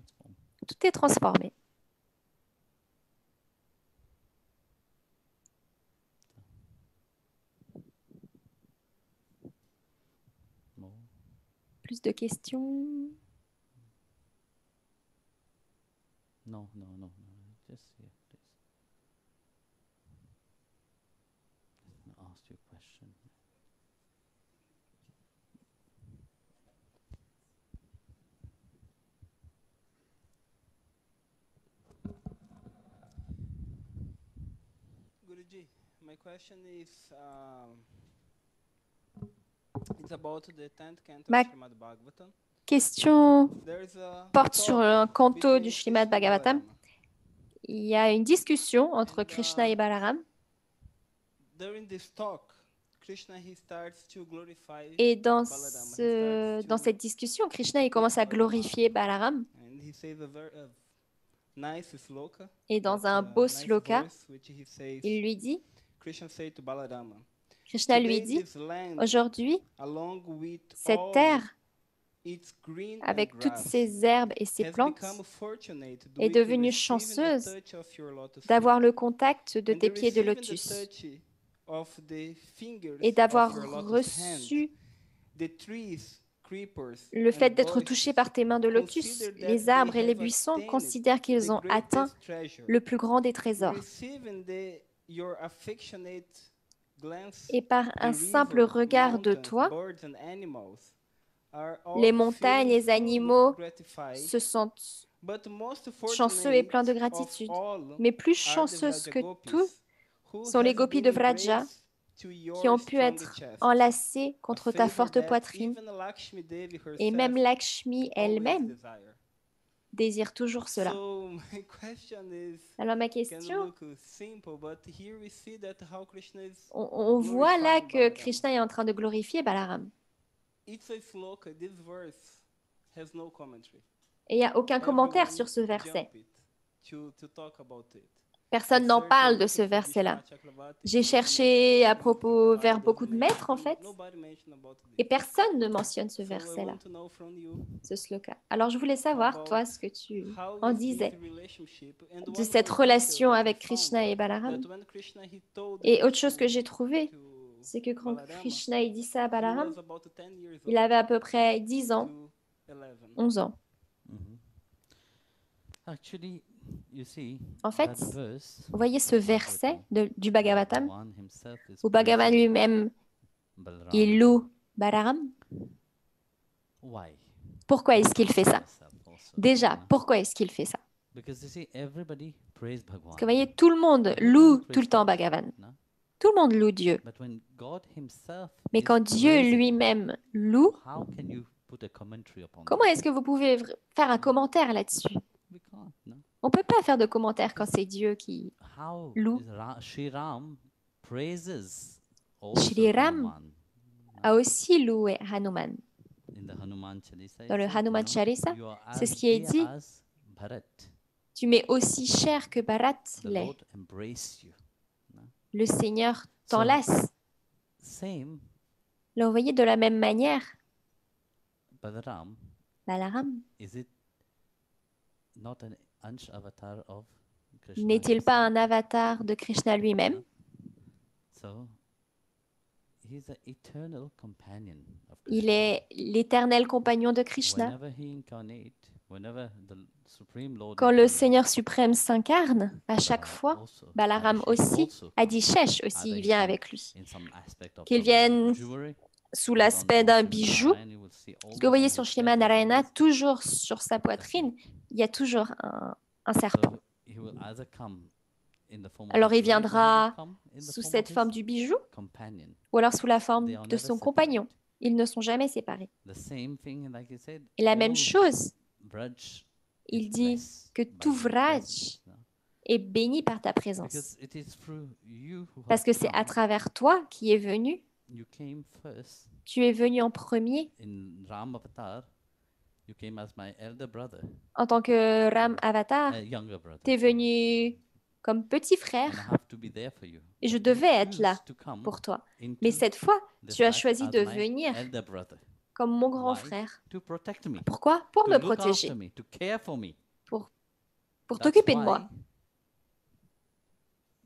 tout est transformé. Plus de questions? No, no, no, no. Just here, please. Ask your question. Guruji, my question is, It's about the 10th canto Ma of Srimad Bhagavatam. question There is a porte sur talk un canto between du Krishna Srimad and Bhagavatam. Balarama. Il y a une discussion entre And, Krishna et Balaram. During this talk, Krishna he starts to glorify Et dans, Balarama. He starts dans to cette discussion, Krishna il commence à glorifier Balaram. and he says a very nice sloka. Et dans that's un a beau nice sloka, verse, which he says, il lui dit, Krishna said to Balarama, Krishna lui "Today dit, this land, aujourd'hui, along with cette all terre, its green and avec toutes grass, ses herbes et ses has plantes, become fortunate est with devenue receiving the chanceuse touch of your lotus feet, d'avoir le contact de and tes pieds de receiving the lotus touch of the fingers et of d'avoir your lotus hand. reçu The trees, creepers, le fait and d'être bushes touché par tes mains de lotus. consider that Les they arbres et les have buissons attained considèrent qu'ils the ont atteint greatest treasure. le plus grand des trésors. Receiving your affectionate glance, Et par un the simple river, regard de mountains, toi, birds and animals are all les montagnes, feeling les animaux gratified, se sentent but most chanceux et pleins de fortunate gratitude. of all Mais plus are the chanceuses que Vrajagopis, tous who sont les has gopis been de Vraja embraced to your qui ont pu strong être chest, enlacés a contre ta favor forte that poitrine. even Lakshmi Devi Et même herself Lakshmi always elle-même desire. désire toujours cela. So my question is, Alors ma can question, look simple, but here we see that how Krishna is on voit là glorifying que Balarama. Krishna est en train de glorifier Balaram. It's a sloka. This verse has no commentary. Et il n'y a aucun commentaire Everyone sur ce verset. jump it to talk about it. Personne n'en parle de ce verset-là. J'ai cherché à propos vers beaucoup de maîtres, en fait, et personne ne mentionne ce verset-là, ce sloka. Alors, je voulais savoir, toi, ce que tu en disais de cette relation avec Krishna et Balaram. Et autre chose que j'ai trouvé, c'est que quand Krishna il dit ça à Balaram, il avait à peu près 10 ans, 11 ans. Actually, you see, En fait, that verse, vous voyez ce verset du Bhagavatam, Bhagavan himself is où Bhagavan praising lui-même, Balaram. il loue Balaram. Why? Pourquoi est-ce qu'il fait ça? Myself also, Déjà, you know. pourquoi est-ce qu'il fait ça? Because you see, everybody praise Bhagavan. Parce que vous voyez, tout le monde loue tout le temps Bhagavan. No? Tout le monde loue Dieu. But when God himself Mais is quand Dieu praising, lui-même loue, how can you put a commentary upon comment that? est-ce que vous pouvez faire un commentaire là-dessus? We can't, no? On ne peut pas faire de commentaire quand c'est Dieu qui... How Loue. is Shri Ram praises also Shri Ram Hanuman, no? a aussi loué Hanuman. In the Hanuman Chalisa, it Dans le says, Hanuman you know, Chalisa, you are c'est as ce qui est dear dit. as Bharat. Tu m'es aussi cher que Bharat The l'est. Lord embrace you. Le Seigneur So, t'enlace. same, Là, vous voyez, de la même manière, Balaram, Balaram, is it not an Ansh avatar of Krishna? n'est-il pas himself? un avatar de Krishna lui-même? So, he's an eternal companion of Il Krishna. est l'éternel compagnon de Krishna. Whenever he incarnate, whenever the Supreme Lord Quand le incarnate, Seigneur suprême s'incarne, à chaque Balaram fois, also, Balaram Adishesh aussi, also Adishesh comes. aussi, Either il he vient comes avec lui. in some aspect of Qu'il some vienne jewelry, sous but on l'aspect the d'un Srimad bijou. Narayana, you will see Parce que vous voyez always sur on his Srimad head, there is Narayana, always toujours sur sa poitrine, il y a toujours un serpent. So he will either come in the form of Alors a il jewelry, or he will viendra come in the sous form cette of his forme du bijou companion. ou alors sous la forme They are de never son separate. compagnon. Ils ne sont jamais séparés. The same thing, like you said, Et la même all chose, Vraj il is dit blessed que by tout your Vraj presence, no? est béni par ta présence. Because it is through you who Parce have que c'est à come. travers toi qui est venu. You came first Tu es venu en premier in Ram Avatar. You came as my elder brother, en tant que Ram Avatar. younger brother. Tu es venu comme petit And I frère have to be there for you. et je But you devais être choose là to come pour toi. into Mais cette fois, this tu as life choisi as de my venir elder brother. comme mon grand Why? frère. To protect me, Pourquoi? Pour to me look protéger, after me, to care for me. pour That's t'occuper de why moi.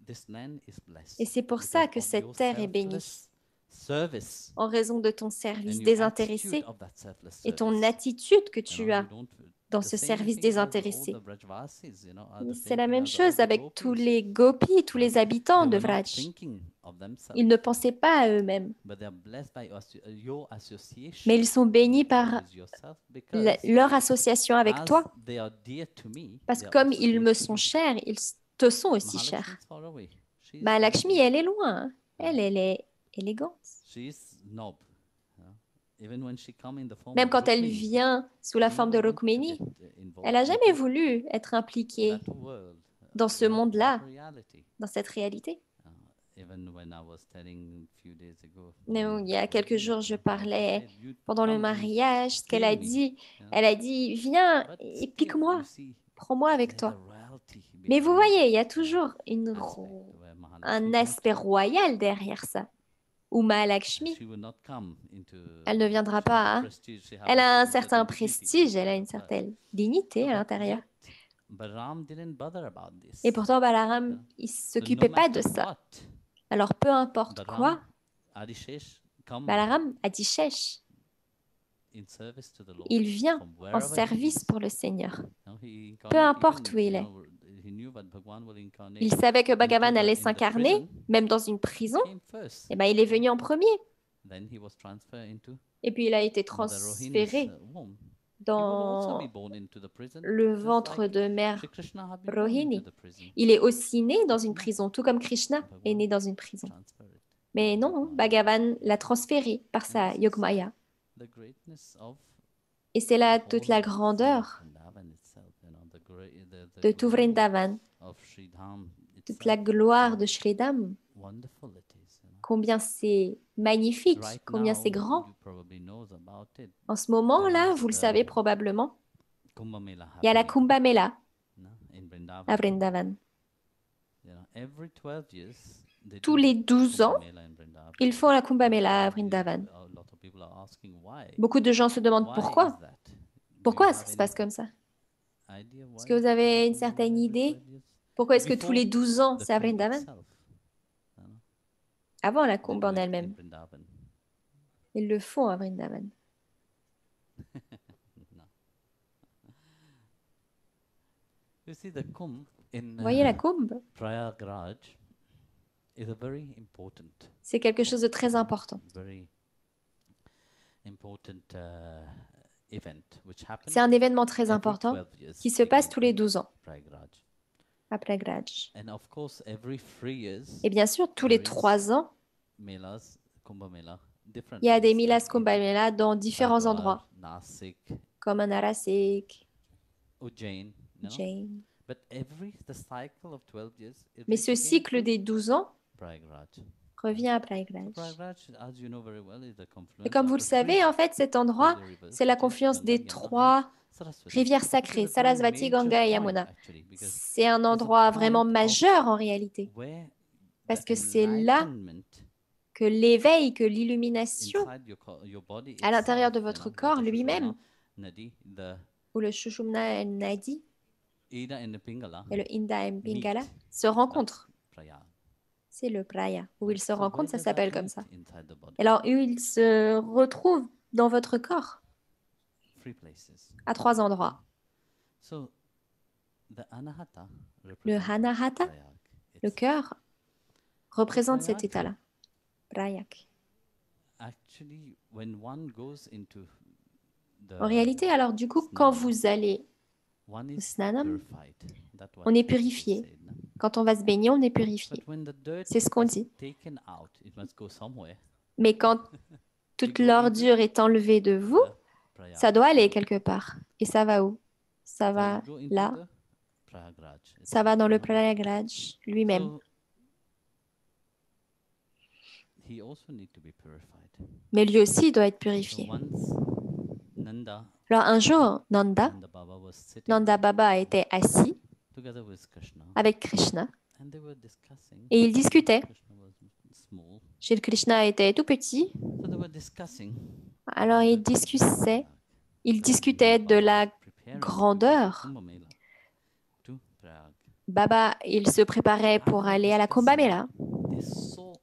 this land is blessed Et c'est pour ça because que of cette your terre est bénie, selfless service en raison de ton and service your désintéressé attitude of that selfless et ton service. attitude que You tu know, as you don't- dans the ce same service thing as all désintéressé. the Brajvasis, you know, are the C'est same la thing même as all chose the avec tous gopis. les gopis, tous les habitants They de were not Vraj. thinking of themselves, Ils ne pensaient pas à eux-mêmes, but they are blessed by your association mais ils sont bénis par with yourself because leur association avec as toi. they are dear to me, Parce they que are comme also ils dear me to sont you. chers, ils te sont aussi Mahalakshmi chers. is far away. She is Mahalakshmi, happy. elle est loin. Hein. Elle est élégante. She is Nob. You know. Même quand elle vient sous la forme de Rukmini, elle n'a jamais voulu être impliquée dans ce monde-là, dans cette réalité. Mais il y a quelques jours, je parlais pendant le mariage, ce qu'elle a dit. Elle a dit, viens et pique-moi, prends-moi avec toi. Mais vous voyez, il y a toujours un aspect royal derrière ça. Ou Mahalakshmi, elle ne viendra pas. Hein. Elle a un certain prestige, elle a une certaine dignité à l'intérieur. Et pourtant, Balaram, il ne s'occupait pas de ça. Alors, peu importe quoi, Balaram, Adishesh, il vient en service pour le Seigneur. Peu importe où il est. Il savait que Bhagavan allait s'incarner, même dans une prison. Et ben, il est venu en premier. Et puis, il a été transféré dans le ventre de mère Rohini. Il est aussi né dans une prison, tout comme Krishna est né dans une prison. Mais non, Bhagavan l'a transféré par sa Yogmaya. Et c'est là toute la grandeur de tout Vrindavan, toute la gloire de Shridham. Combien c'est magnifique, combien c'est grand. En ce moment-là, vous le savez probablement, il y a la Kumbh Mela à Vrindavan. Tous les 12 ans, ils font la Kumbh Mela à Vrindavan. Beaucoup de gens se demandent pourquoi. Pourquoi ça se passe comme ça? Est-ce que vous avez une certaine idée? Pourquoi est-ce que tous les 12 ans, c'est à Vrindavan? Avant la Kumbh en elle-même. Ils le font à Vrindavan. Vous voyez la Kumbh? C'est quelque chose de très important. C'est un événement très important qui se passe tous les 12 ans à Prayagraj. Et bien sûr, tous les 3 ans, il y a des Milas Kumbh Mela dans différents endroits, comme à Narasik, Jain. Mais ce cycle des 12 ans revient à Prayagraj. Et comme vous le savez, en fait, cet endroit, c'est la confluence des 3 rivières sacrées, Sarasvati, Ganga et Yamuna. C'est un endroit vraiment majeur en réalité, parce que c'est là que l'éveil, que l'illumination à l'intérieur de votre corps lui-même, où le Shushumna et le Nadi et le Inda et Pingala se rencontrent. C'est le Praya. Où ils se rencontrent, ça s'appelle comme ça. Alors, où ils se retrouvent dans votre corps, à 3 endroits. Le Anahata, le cœur, représente cet état-là. Prayak. En réalité, alors du coup, quand vous allez au Snanam, on est purifié. Quand on va se baigner, on est purifié. C'est ce qu'on dit. Mais quand toute l'ordure est enlevée de vous, ça doit aller quelque part. Et ça va où? Ça va là. Ça va dans le Prayagraj lui-même. Mais lui aussi doit être purifié. Alors un jour, Nanda Baba était assis avec Krishna et ils discutaient. Shri Krishna était tout petit, alors ils discutaient de la grandeur. Baba, il se préparait pour aller à la Kumbh Mela.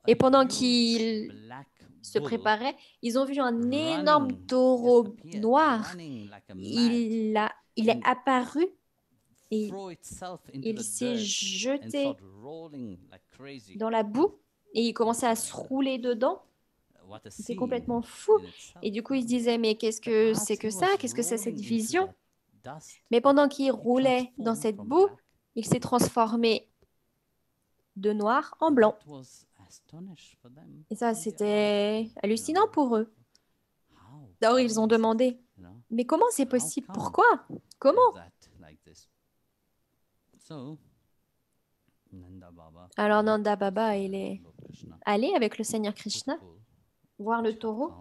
Et pendant qu'il se préparait, ils ont vu un énorme taureau noir. Il est apparu et il s'est jeté dans la boue et il commençait à se rouler dedans. C'est complètement fou. Et du coup, il se disait, mais qu'est-ce que c'est que ça? Qu'est-ce que c'est cette vision? Mais pendant qu'il roulait dans cette boue, il s'est transformé de noir en blanc. Et ça, c'était hallucinant pour eux. Alors ils ont demandé, mais comment c'est possible? Pourquoi? Comment? Alors Nanda Baba, il est allé avec le Seigneur Krishna voir le taureau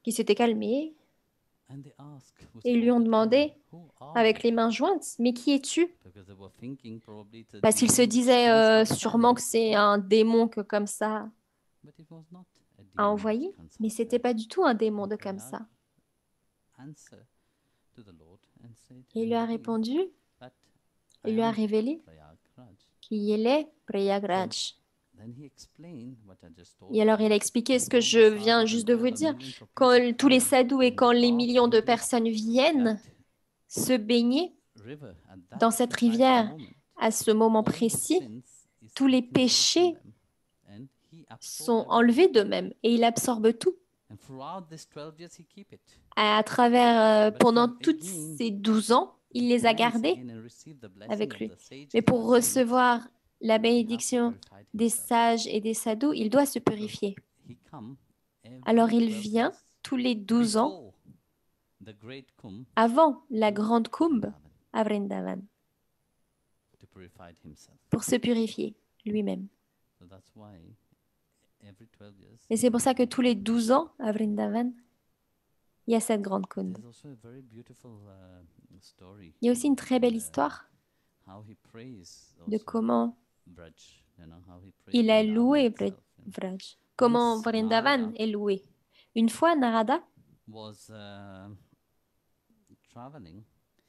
qui s'était calmé et ils lui ont demandé avec les mains jointes, mais qui es-tu? Parce qu'ils se disaient sûrement que c'est un démon que comme ça a envoyé, mais c'était pas du tout un démon de comme ça. Et il lui a répondu, il lui a révélé qu'il est Prayagraj. Et alors il a expliqué ce que je viens juste de vous dire. Quand tous les sadhus et quand les millions de personnes viennent se baigner dans cette rivière à ce moment précis, tous les péchés sont enlevés d'eux-mêmes et il absorbe tout. À travers, pendant toutes ces 12 ans, il les a gardés avec lui. Mais pour recevoir la bénédiction des sages et des sadhus, il doit se purifier. Alors il vient tous les 12 ans avant la grande Kumbh à Vrindavan pour se purifier lui-même. Et c'est pour ça que tous les 12 ans à Vrindavan, il y a cette grande Kumbh. Il y a aussi une très belle histoire de comment il a loué Vraj, comment Vrindavan est loué. Une fois, Narada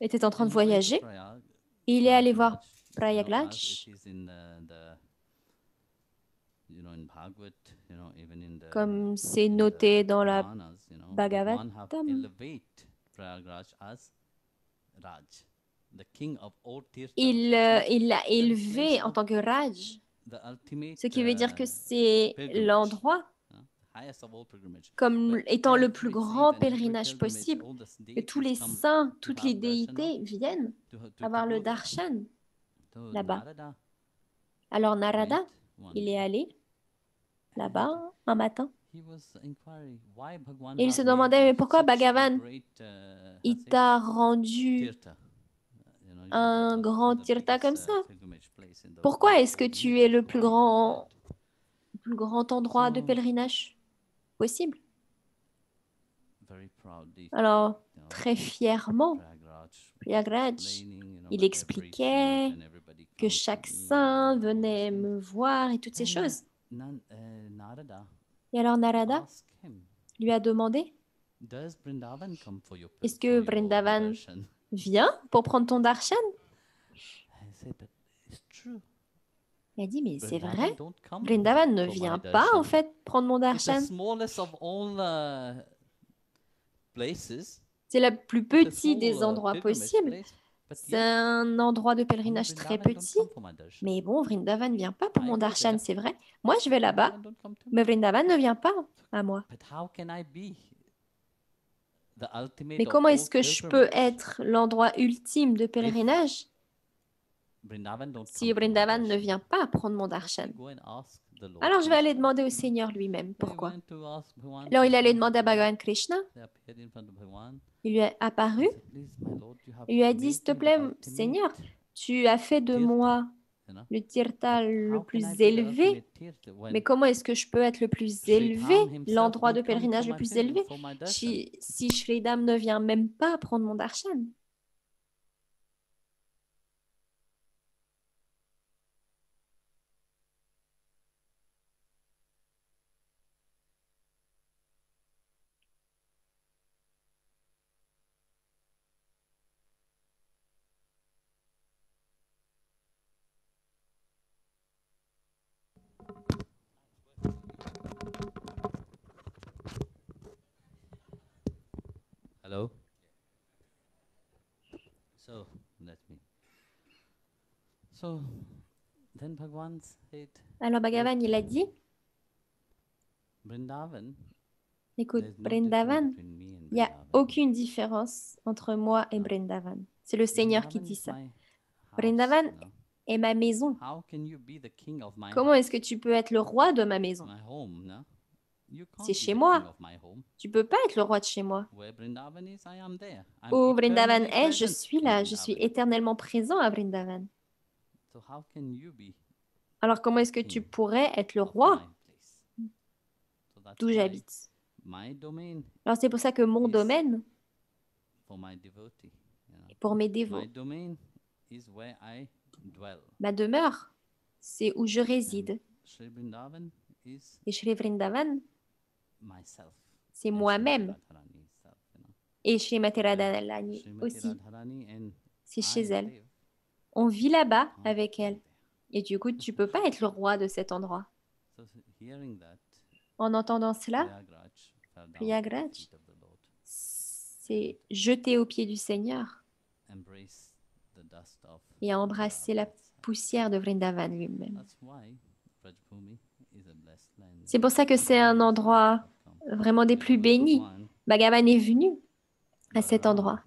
était en train de voyager et il est allé voir Prayagraj, comme c'est noté dans la Bhagavatam. Il l'a élevé en tant que Raj, ce qui veut dire que c'est l'endroit comme étant le plus grand pèlerinage possible, que tous les saints, toutes les déités viennent avoir le darshan là-bas. Alors Narada, il est allé là-bas un matin. Et il se demandait, mais pourquoi Bhagavan, il t'a rendu un grand tirtha comme ça? Pourquoi est-ce que tu es le plus grand endroit de pèlerinage possible? Alors, très fièrement, Prayagraj, il expliquait que chaque saint venait me voir et toutes ces choses. Et alors Narada lui a demandé, est-ce que Vrindavan vient pour prendre ton darshan? Il a dit, mais c'est vrai, Vrindavan ne vient pas en fait prendre mon darshan. C'est le plus petit des endroits possibles. C'est un endroit de pèlerinage très petit. Mais bon, Vrindavan ne vient pas pour mon darshan, c'est vrai. Moi, je vais là-bas, mais Vrindavan ne vient pas à moi. Mais comment est-ce que je peux être l'endroit ultime de pèlerinage si Vrindavan ne vient pas prendre mon darshan? Alors, je vais aller demander au Seigneur lui-même. Pourquoi? Alors, il allait demander à Bhagavan Krishna. Il lui est apparu. Il lui a dit, s'il te plaît, Seigneur, tu as fait de moi le tirtha le plus élevé. Mais comment est-ce que je peux être le plus élevé, l'endroit de pèlerinage le plus élevé, si Shri Dham ne vient même pas prendre mon darshan? Hello. So let me. So then Bhagavan said. Alors Bhagavan, il a dit, Vrindavan. Écoute, Vrindavan, il n'y a aucune différence entre moi et Vrindavan. C'est le Seigneur qui dit ça. Vrindavan est ma maison. Comment est-ce que tu peux être le roi de ma maison? C'est chez moi. Tu ne peux pas être le roi de chez moi. Où Vrindavan est, je suis là. Je suis éternellement présent à Vrindavan. Alors comment est-ce que tu pourrais être le roi d'où j'habite? Alors c'est pour ça que mon domaine est pour mes dévots. Ma demeure, c'est où je réside. Et Shri Vrindavan, c'est moi-même. Et Shrimati Radharani aussi, c'est chez elle. On vit là-bas avec elle. Et du coup, tu ne peux pas être le roi de cet endroit. En entendant cela, Prayagraj, c'est jeter aux pieds du Seigneur et à embrasser la poussière de Vrindavan lui-même. C'est pour ça que c'est un endroit vraiment des plus bénis. Bhagavan est venu à cet endroit.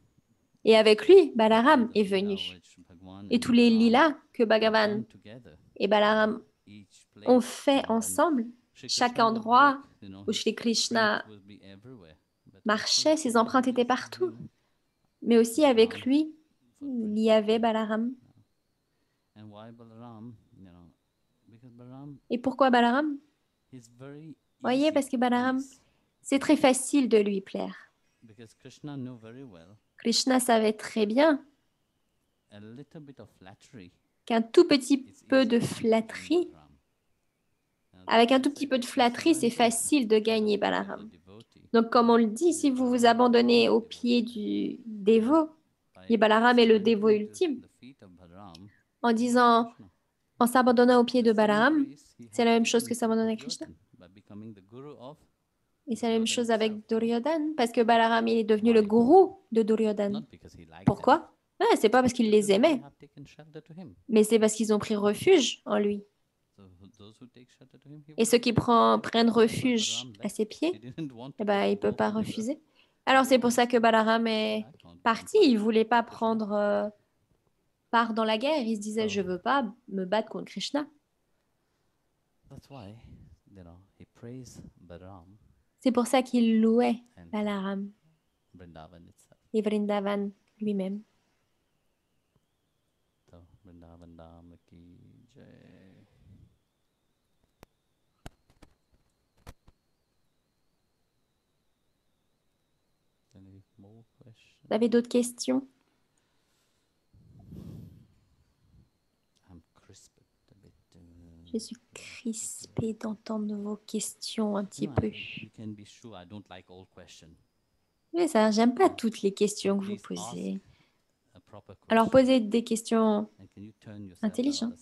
Et avec lui, Balaram est venu. Et tous les lilas que Bhagavan et Balaram ont fait ensemble, chaque endroit où Shri Krishna marchait, ses empreintes étaient partout. Mais aussi avec lui, il y avait Balaram. Et pourquoi Balaram? Voyez, parce que Balaram, c'est très facile de lui plaire. Krishna savait très bien qu'un tout petit peu de flatterie, avec un tout petit peu de flatterie, c'est facile de gagner Balaram. Donc, comme on le dit, si vous vous abandonnez aux pieds du dévot, et Balaram est le dévot ultime, en disant, en s'abandonnant aux pieds de Balaram, c'est la même chose que s'abandonner à Krishna. Et c'est la même chose avec Duryodhana, parce que Balaram il est devenu le gourou de Duryodhana. Pourquoi? C'est pas parce qu'il les aimait, mais c'est parce qu'ils ont pris refuge en lui. Et ceux qui prennent refuge à ses pieds, eh ben, il ne peut pas refuser. Alors c'est pour ça que Balaram est parti. Il ne voulait pas prendre part dans la guerre. Il se disait, je ne veux pas me battre contre Krishna. C'est pour ça qu'il louait Balaram et Vrindavan lui-même. Vous avez d'autres questions? Je suis crispée d'entendre vos questions un petit peu. Mais ça, j'aime pas toutes les questions que vous posez. Alors posez des questions intelligentes.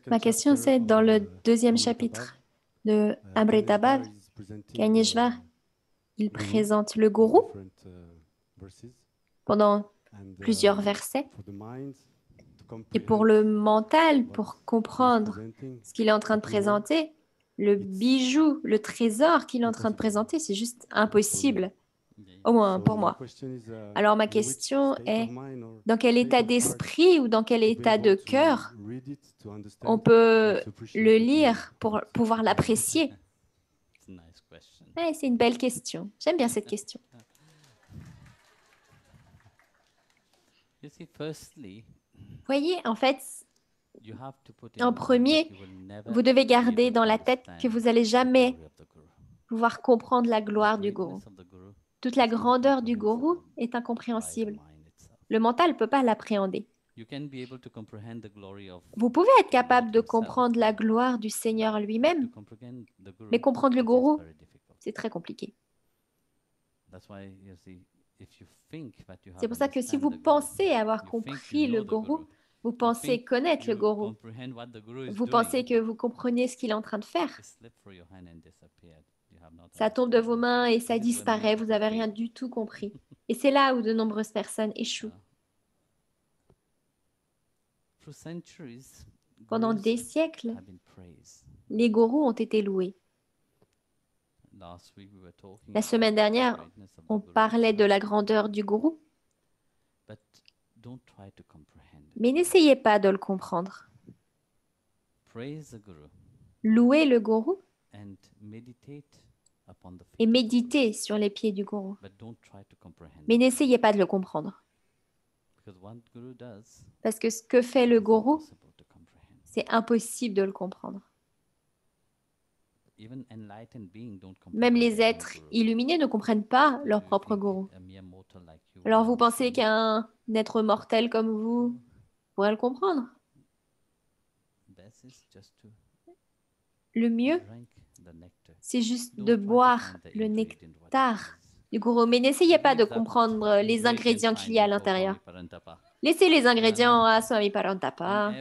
Ma question, c'est dans le deuxième chapitre de Amrita-Bhav, Kaneshvar, il présente le gourou pendant plusieurs versets. Et pour le mental, pour comprendre ce qu'il est en train de présenter, le bijou, le trésor qu'il est en train de présenter, c'est juste impossible, au moins pour moi. Alors ma question est, dans quel état d'esprit ou dans quel état de cœur on peut le lire pour pouvoir l'apprécier? C'est une belle question. J'aime bien cette question. Voyez, en fait, en premier, vous devez garder dans la tête que vous n'allez jamais pouvoir comprendre la gloire du gourou. Toute la grandeur du gourou est incompréhensible. Le mental ne peut pas l'appréhender. Vous pouvez être capable de comprendre la gloire du Seigneur lui-même, mais comprendre le gourou, c'est très compliqué. C'est pour ça que si vous pensez avoir compris le gourou, vous pensez connaître le gourou, vous pensez que vous comprenez ce qu'il est en train de faire, ça tombe de vos mains et ça disparaît, vous n'avez rien du tout compris. Et c'est là où de nombreuses personnes échouent. Pendant des siècles, les gourous ont été loués. La semaine dernière, on parlait de la grandeur du gourou, mais n'essayez pas de le comprendre. Louez le gourou et méditez sur les pieds du gourou, mais n'essayez pas de le comprendre. Parce que ce que fait le gourou, c'est impossible de le comprendre. Même les êtres illuminés ne comprennent pas leur propre gourou. Alors vous pensez qu'un être mortel comme vous pourrait le comprendre? Le mieux, c'est juste de boire le nectar du gourou. Mais n'essayez pas de comprendre les ingrédients qu'il y a à l'intérieur. Laissez les ingrédients à Swami Parantapa.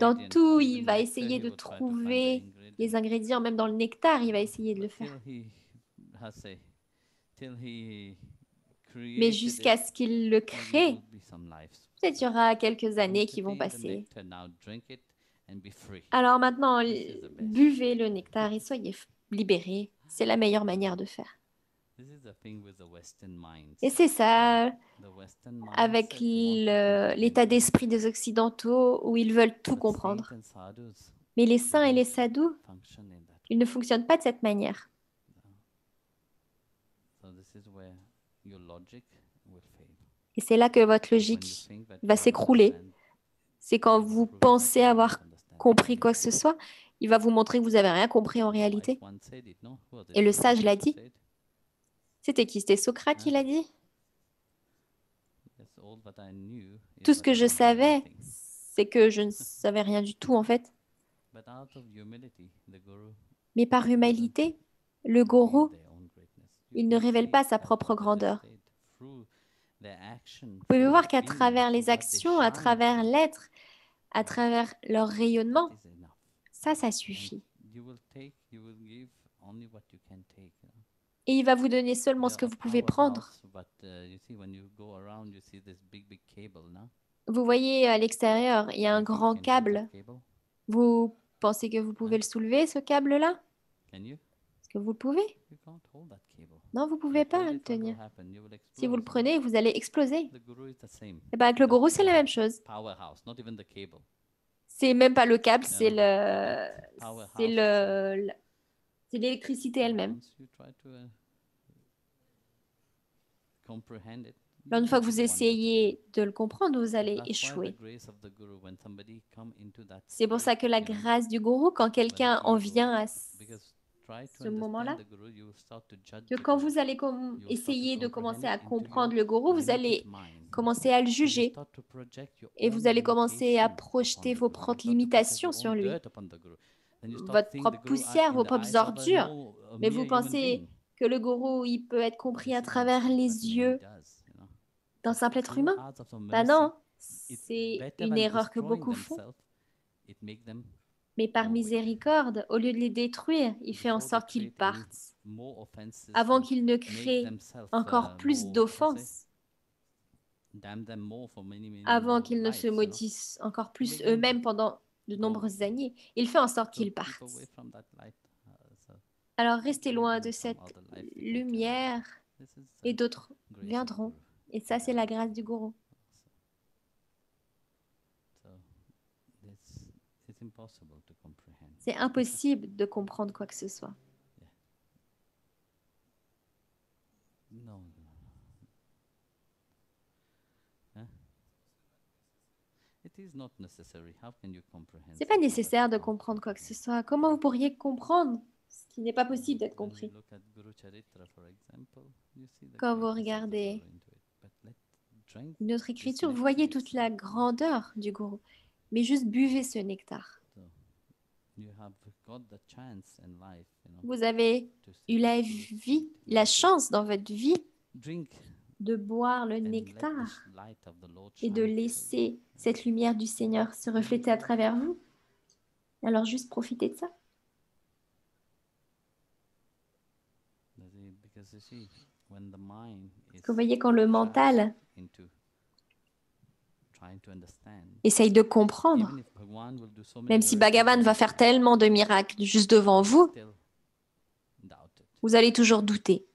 Dans tout, il va essayer de trouver les ingrédients, même dans le nectar, il va essayer de le faire. Mais jusqu'à ce qu'il le crée, peut-être il y aura quelques années qui vont passer. Alors maintenant, buvez le nectar et soyez libérés. C'est la meilleure manière de faire. Et c'est ça, avec l'état d'esprit des Occidentaux où ils veulent tout comprendre. Mais les saints et les sadhus, ils ne fonctionnent pas de cette manière. Et c'est là que votre logique va s'écrouler. C'est quand vous pensez avoir compris quoi que ce soit, il va vous montrer que vous n'avez rien compris en réalité. Et le sage l'a dit. C'était qui? C'était Socrate qui l'a dit? Tout ce que je savais, c'est que je ne savais rien du tout en fait. Mais par humanité, le gourou, il ne révèle pas sa propre grandeur. Vous pouvez voir qu'à travers les actions, à travers l'être, à travers leur rayonnement, ça suffit. Et il va vous donner seulement ce que vous pouvez prendre. Vous voyez à l'extérieur, il y a un grand câble. Vous pensez que vous pouvez le soulever, ce câble-là? Est-ce que vous le pouvez? Non, vous ne pouvez pas le tenir. Si vous le prenez, vous allez exploser. Et bien avec le gourou, c'est la même chose. C'est même pas le câble, c'est l'électricité elle-même. Alors, une fois que vous essayez de le comprendre, vous allez échouer. C'est pour ça que la grâce du gourou, quand quelqu'un en vient à ce moment-là, que quand vous allez essayer de commencer à comprendre le gourou, vous allez commencer à le juger et vous allez commencer à projeter vos propres limitations sur lui, votre propre poussière, vos propres ordures. Mais vous pensez que le gourou, il peut être compris à travers les yeux d'un simple être humain? Ben non, c'est une erreur que beaucoup font. Mais par miséricorde, au lieu de les détruire, il fait en sorte qu'ils partent avant qu'ils ne créent encore plus d'offenses, avant qu'ils ne se maudissent encore plus eux-mêmes pendant de nombreuses années. Il fait en sorte qu'ils partent. Alors restez loin de cette lumière et d'autres viendront. Et ça, c'est la grâce du gourou. C'est impossible de comprendre quoi que ce soit. C'est pas nécessaire de comprendre quoi que ce soit. Comment vous pourriez comprendre ce qui n'est pas possible d'être compris? Quand vous regardez une autre écriture, vous voyez toute la grandeur du gourou. Mais juste buvez ce nectar. Vous avez eu la chance dans votre vie de boire le nectar et de laisser cette lumière du Seigneur se refléter à travers vous. Alors juste profitez de ça. Parce que vous voyez, quand le mental essaye de comprendre, Même si Bhagavan va faire tellement de miracles juste devant vous, vous allez toujours douter.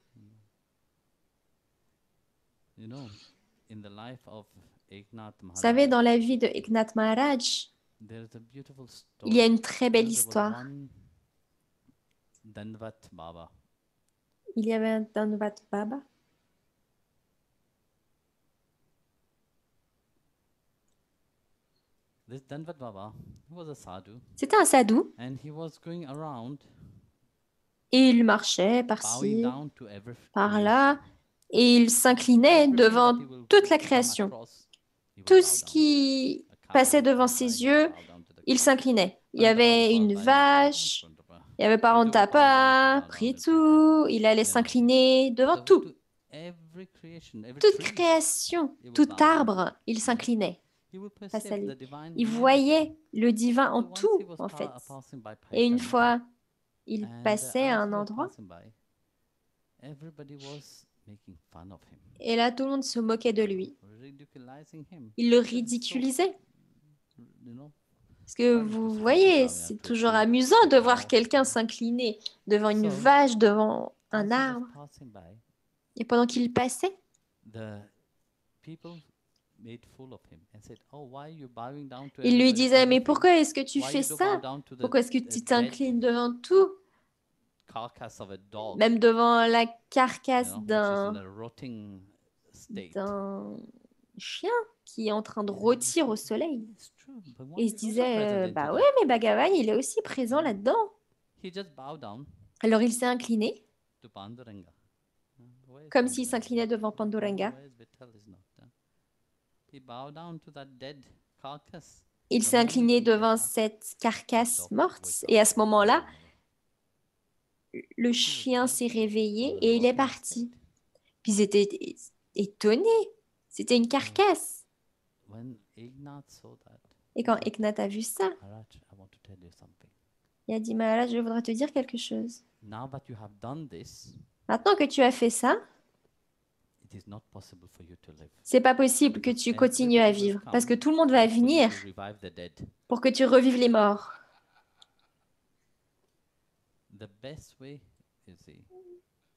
Vous savez, dans la vie de Eknath Maharaj, il y a une très belle histoire. Il y avait un Danvat Baba. C'était un sadhu. Et il marchait par-ci, par-là, et il s'inclinait devant toute la création. Tout ce qui passait devant ses yeux, il s'inclinait. Il y avait une vache, il y avait Parantapa, Prithu, il allait s'incliner devant tout. Toute création, tout arbre, il s'inclinait face à lui. Il voyait le divin en tout, en fait. Et une fois, il passait à un endroit, et là, tout le monde se moquait de lui. Il le ridiculisait. Parce que vous voyez, c'est toujours amusant de voir quelqu'un s'incliner devant une vache, devant un arbre. Et pendant qu'il passait, il lui disait, mais pourquoi est-ce que tu fais ça? Pourquoi est-ce que tu t'inclines devant tout? Même devant la carcasse d'un chien qui est en train de rôtir au soleil. Et il se disait, bah ouais, mais Bhagavan, il est aussi présent là-dedans. Alors il s'est incliné, comme s'il s'inclinait devant Panduranga. Il s'est incliné devant cette carcasse morte, et à ce moment-là, le chien s'est réveillé et il est parti. Puis ils étaient étonnés. C'était une carcasse. Et quand Eknath a vu ça, il a dit, Maharaj, je voudrais te dire quelque chose. Maintenant que tu as fait ça, c'est pas possible que tu continues à vivre, parce que tout le monde va venir pour que tu revives les morts.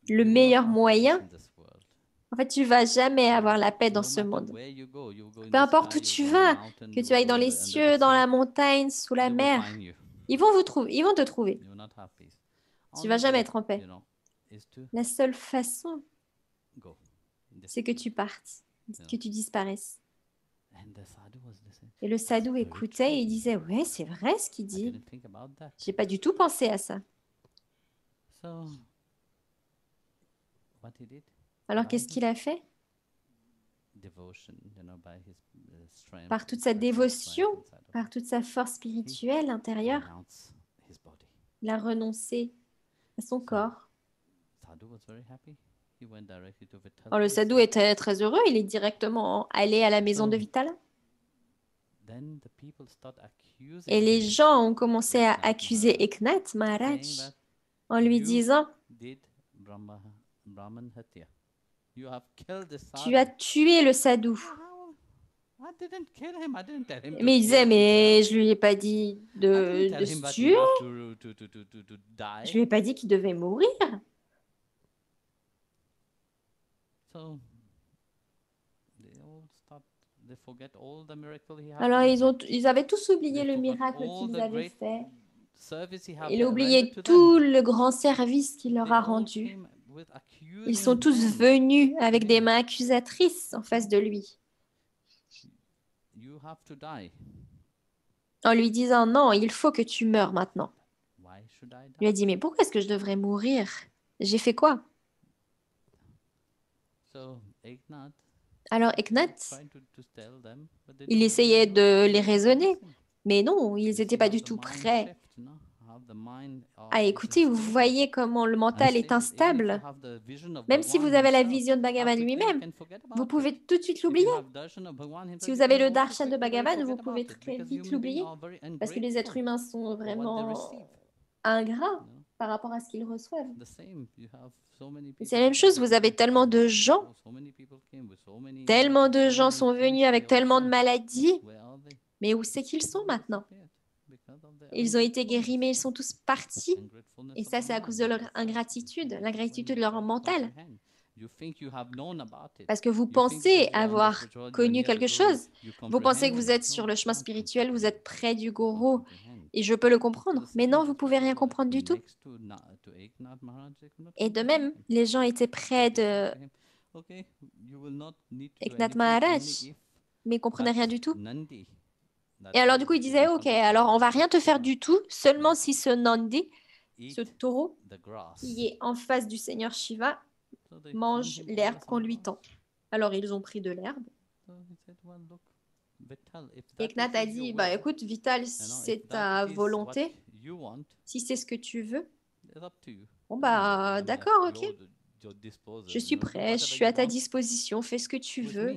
Le meilleur moyen, en fait, tu vas jamais avoir la paix dans ce monde. Peu importe où tu vas, que tu ailles dans les cieux, dans la montagne, sous la mer, ils vont te trouver. Tu vas jamais être en paix. La seule façon, c'est que tu partes, que tu disparaisses. Et le sadhu écoutait et il disait, ouais, c'est vrai ce qu'il dit. J'ai pas du tout pensé à ça. Alors qu'est-ce qu'il a fait? Par toute sa dévotion, par toute sa force spirituelle intérieure, il a renoncé à son corps. Alors le sadhu était très heureux, il est directement allé à la maison de Vitala. Et les gens ont commencé à accuser Eknath Maharaj en lui disant, tu as tué le sadhu. Mais il disait, mais je lui ai pas dit de se tuer. Je lui ai pas dit qu'il devait mourir. Alors ils avaient tous oublié le miracle qu'ils avaient fait. Ils ont oublié tout le grand service qu'il leur a rendu. Ils sont tous venus avec des mains accusatrices en face de lui, en lui disant, non, il faut que tu meures maintenant. Il lui a dit, mais pourquoi est-ce que je devrais mourir? J'ai fait quoi? Alors Eknath, il essayait de les raisonner, mais non, ils n'étaient pas du tout prêts à écouter. Vous voyez comment le mental est instable. Même si vous avez la vision de Bhagavan lui-même, vous pouvez tout de suite l'oublier. Si vous avez le darshan de Bhagavan, vous pouvez très vite l'oublier, parce que les êtres humains sont vraiment ingrats par rapport à ce qu'ils reçoivent. C'est la même chose, vous avez tellement de gens sont venus avec tellement de maladies, mais où c'est qu'ils sont maintenant? Ils ont été guéris, mais ils sont tous partis. Et ça, c'est à cause de leur ingratitude, l'ingratitude de leur mental. Parce que vous pensez avoir connu quelque chose. Vous pensez que vous êtes sur le chemin spirituel, vous êtes près du gourou. Et je peux le comprendre. Mais non, vous pouvez rien comprendre du tout. Et de même, les gens étaient près de Eknath Maharaj, mais ils comprenaient rien du tout. Et alors, du coup, il disait, OK, alors on va rien te faire du tout, seulement si ce Nandi, ce taureau, qui est en face du Seigneur Shiva, mange l'herbe qu'on lui tend. Alors, ils ont pris de l'herbe. Et Eknath a dit, bah écoute, Vital, si c'est ta volonté, si c'est ce que tu veux, bon bah d'accord, OK. Je suis prêt, je suis à ta disposition, fais ce que tu veux.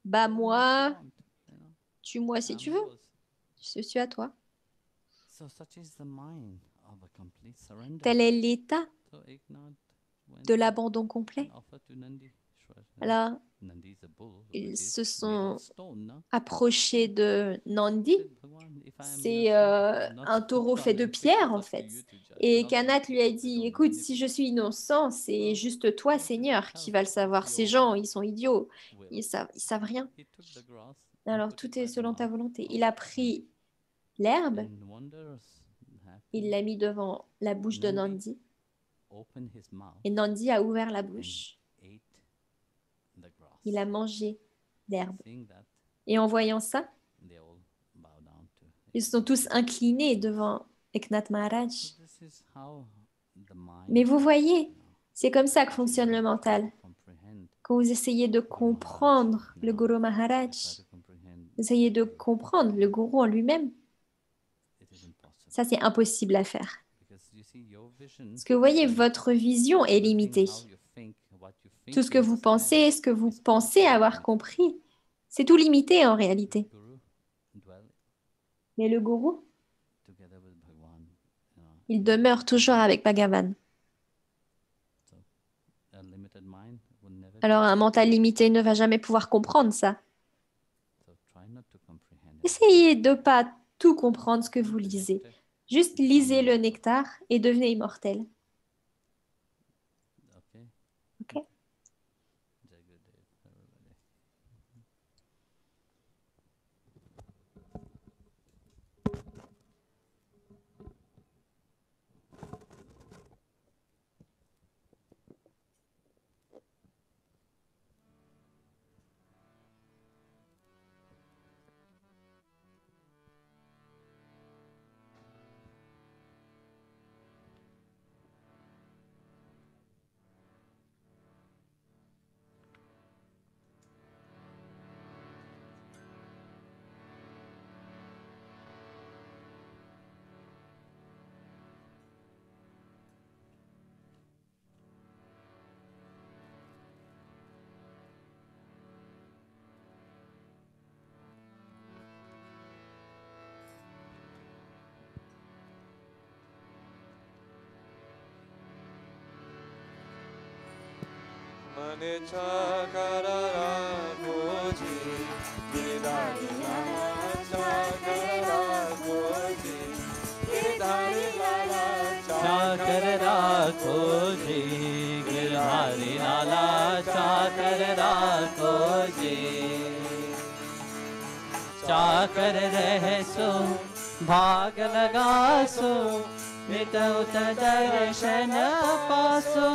Bats-moi, tue-moi si tu veux. Je suis à toi. Tel est l'état de l'abandon complet. Alors, ils se sont approchés de Nandi. C'est un taureau fait de pierre, en fait. Et Kanath lui a dit, écoute, si je suis innocent, c'est juste toi, Seigneur, qui va le savoir. Ces gens, ils sont idiots. Ils savent rien. Alors, tout est selon ta volonté. Il a pris l'herbe, il l'a mis devant la bouche de Nandi. Et Nandi a ouvert la bouche. Il a mangé l'herbe. Et en voyant ça, ils sont tous inclinés devant Eknath Maharaj. Mais vous voyez, c'est comme ça que fonctionne le mental. Quand vous essayez de comprendre le Guru Maharaj, vous essayez de comprendre le Guru en lui-même, ça c'est impossible à faire. Parce que vous voyez, votre vision est limitée. Tout ce que vous pensez avoir compris, c'est tout limité en réalité. Mais le Guru, il demeure toujours avec Bhagavan. Alors un mental limité ne va jamais pouvoir comprendre ça. Essayez de ne pas tout comprendre ce que vous lisez. Juste lisez le nectar et devenez immortel. Ok? Mane chakarara koji, gidari lala chakarara koji, gidari lala chakarara koji, gidari lala chakarara koji. Chakar rehso, bhag lagaso, वितौत दर्शन पासो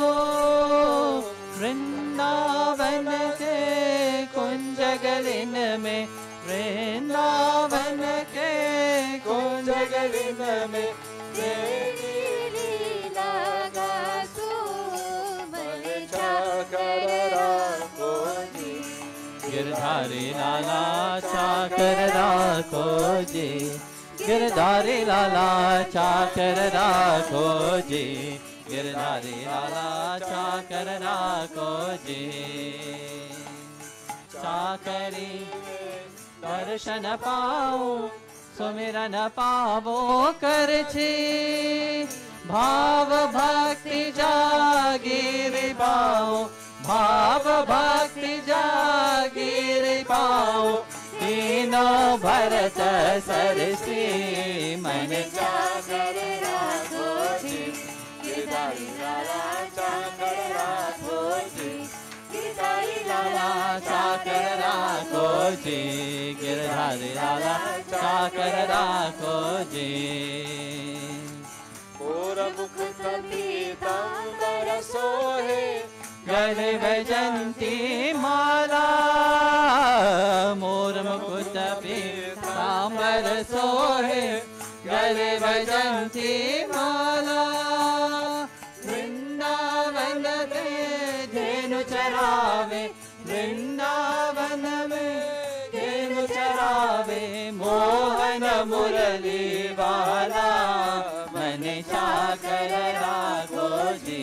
वृंदावन के कुंज गलिन में वृंदावन के कुंज गलिन में तेरी लीला गासो मन चाकर राखो जी गिरधारी लाला चाकर राखो जी गिरधारी लाला चाकर राखो जी गिरधारी लाला चाकर राखो जी चाकरी दर्शन पाओ सुमिरन पावो कर छी भाव भक्ति जागीर पाओ भाव भक्ति जागीर पाओ कीनो भरत सरसी मन चाकर राखो जी गिरधारी लाला चाकर राखो जी गिरधारी लाला चाकर राखो जी गिरधारी लाला चाकर राखो जी और मुकुट पीतांबर सोहे गले वैजंती माला मोर मुकुट पीतांबर सोहे गले वैजंती माला वृंदावन में धेनु चरावे वृंदावन में धेनु चरावे मोहन मुरली वाला मन चाकर राखो जी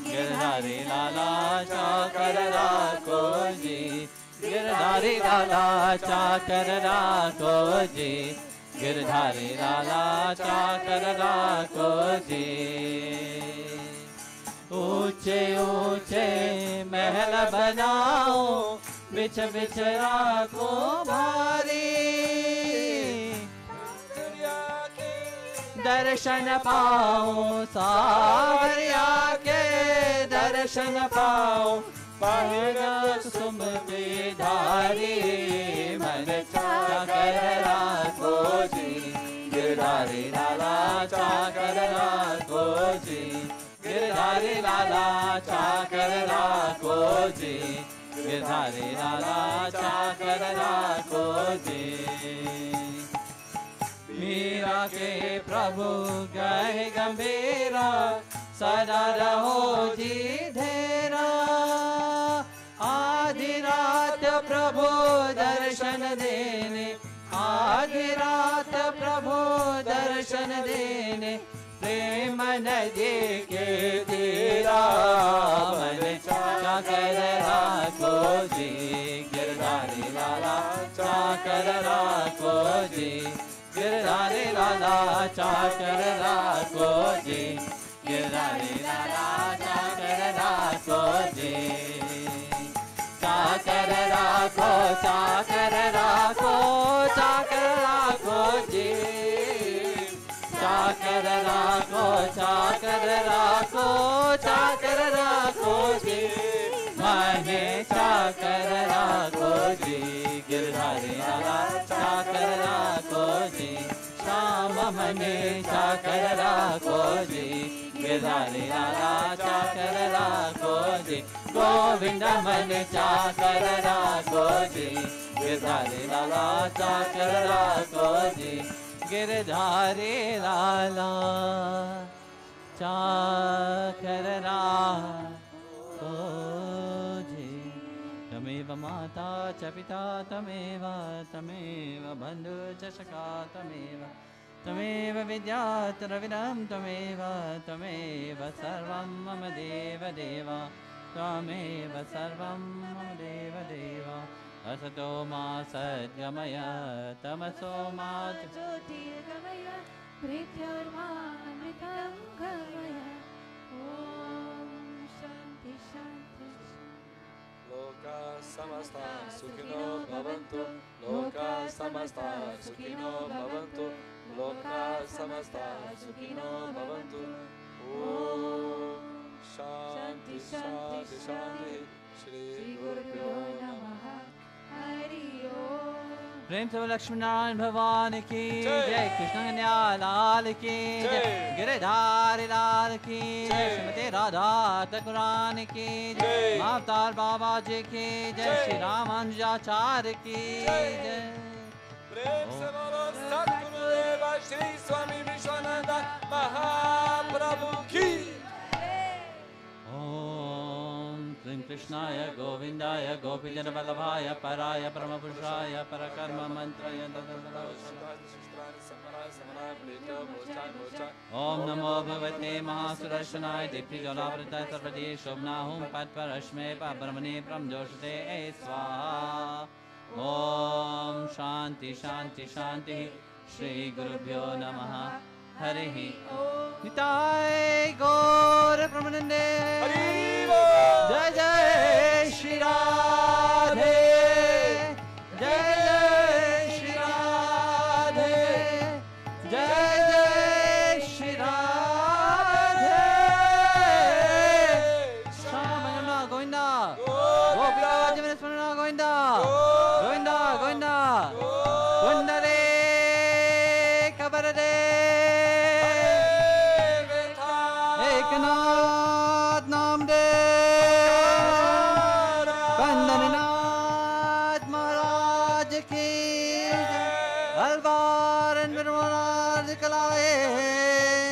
गिरधारी लाला चाकर राखो जी गिरधारी लाला चाकर राखो जी गिरधारी लाला चाकर राखो जी ऊंचे ऊंचे महल बनाओ बिछ बिछ राखो भारी दर्शन पाओ सावरिया के दर्शन पाओ पाएगा सुमति धारी मन चाकर राखो जी गिरधारी लाला चाकर राखो जी गिरधारी लाला चाकर राखो जी गिरधारी लाला चाकर राखो जी मीरा के प्रभु गए गंभीरा सदा रहो जी धेरा आधी रात प्रभु दर्शन देने आधी रात प्रभु दर्शन देने प्रेम नदी के तीरा मन चाकर राखो जी गिरधारी लाला चाकर राखो जी गिरधारी लाला चाकर राखो जी गिरधारी लाला चाकर राखो जी चाकर राखो चाकर राखो चाकर राखो जी चाकर राखो चाकर राखो चाकर राखो जी माने चाकर राखो जी गिरधारी लाला चाकर राखो जी श्याम मने चाकर राखो जी गिरधारी लाला चाकर राखो जी गोविंद मने चाकर राखो जी गिरधारी लाला चाकर राखो जी गिरधारी लाला चाकर राखो जी तमेव माता च पिता तमेव तमेव बन्धु च सखा तमेव विद्यातरविदं तमेव सर्वं मम देव देवा त्वमेव सर्वं मम देव देवा असतो मा सद्गमय तमसो मा ज्योतिर्गमय मृत्युर्मामृतं गमय ॐ शान्ति शान्ति लोका समस्ता सुखिनो भवन्तु लोका समस्ता सुखिनो भवन्तु लोका समस्ता सुखिनो भवन्तु ॐ शान्ति शान्ति शान्ति श्री गुरुभ्यो नमः हरि ओम प्रेम से लक्ष्मी नारायण भगवान की जय कृष्ण कन्हैया लाल की जय गिरधारी लाल की जय श्रीमती राधा ठाकुरान की जय मावतार बाबा जी की जय श्री रामानुजाचार्य की जय प्रेम से बोलो सद्गुरुदेव श्री स्वामी विश्वानंद महाप्रभु की ओम श्री कृष्णाय गोविंदाय गोपीजन वल्लभाय पराय परमपुरुषाय परकर्म मंत्राय ओम नमो भगवते महासुदर्शनाय दीप्तिज्वालावृताय सर्वदे शोभनाहुं पद्मरश्मे परब्रह्मणे ब्रह्मजोषते स्वाहा ओम शांति शांति शांति श्री गुरुभ्यो नमः हरिः निताय गौर ब्रह्मानंदे जय जय श्री राधे जय जय Nirmala Dikalaye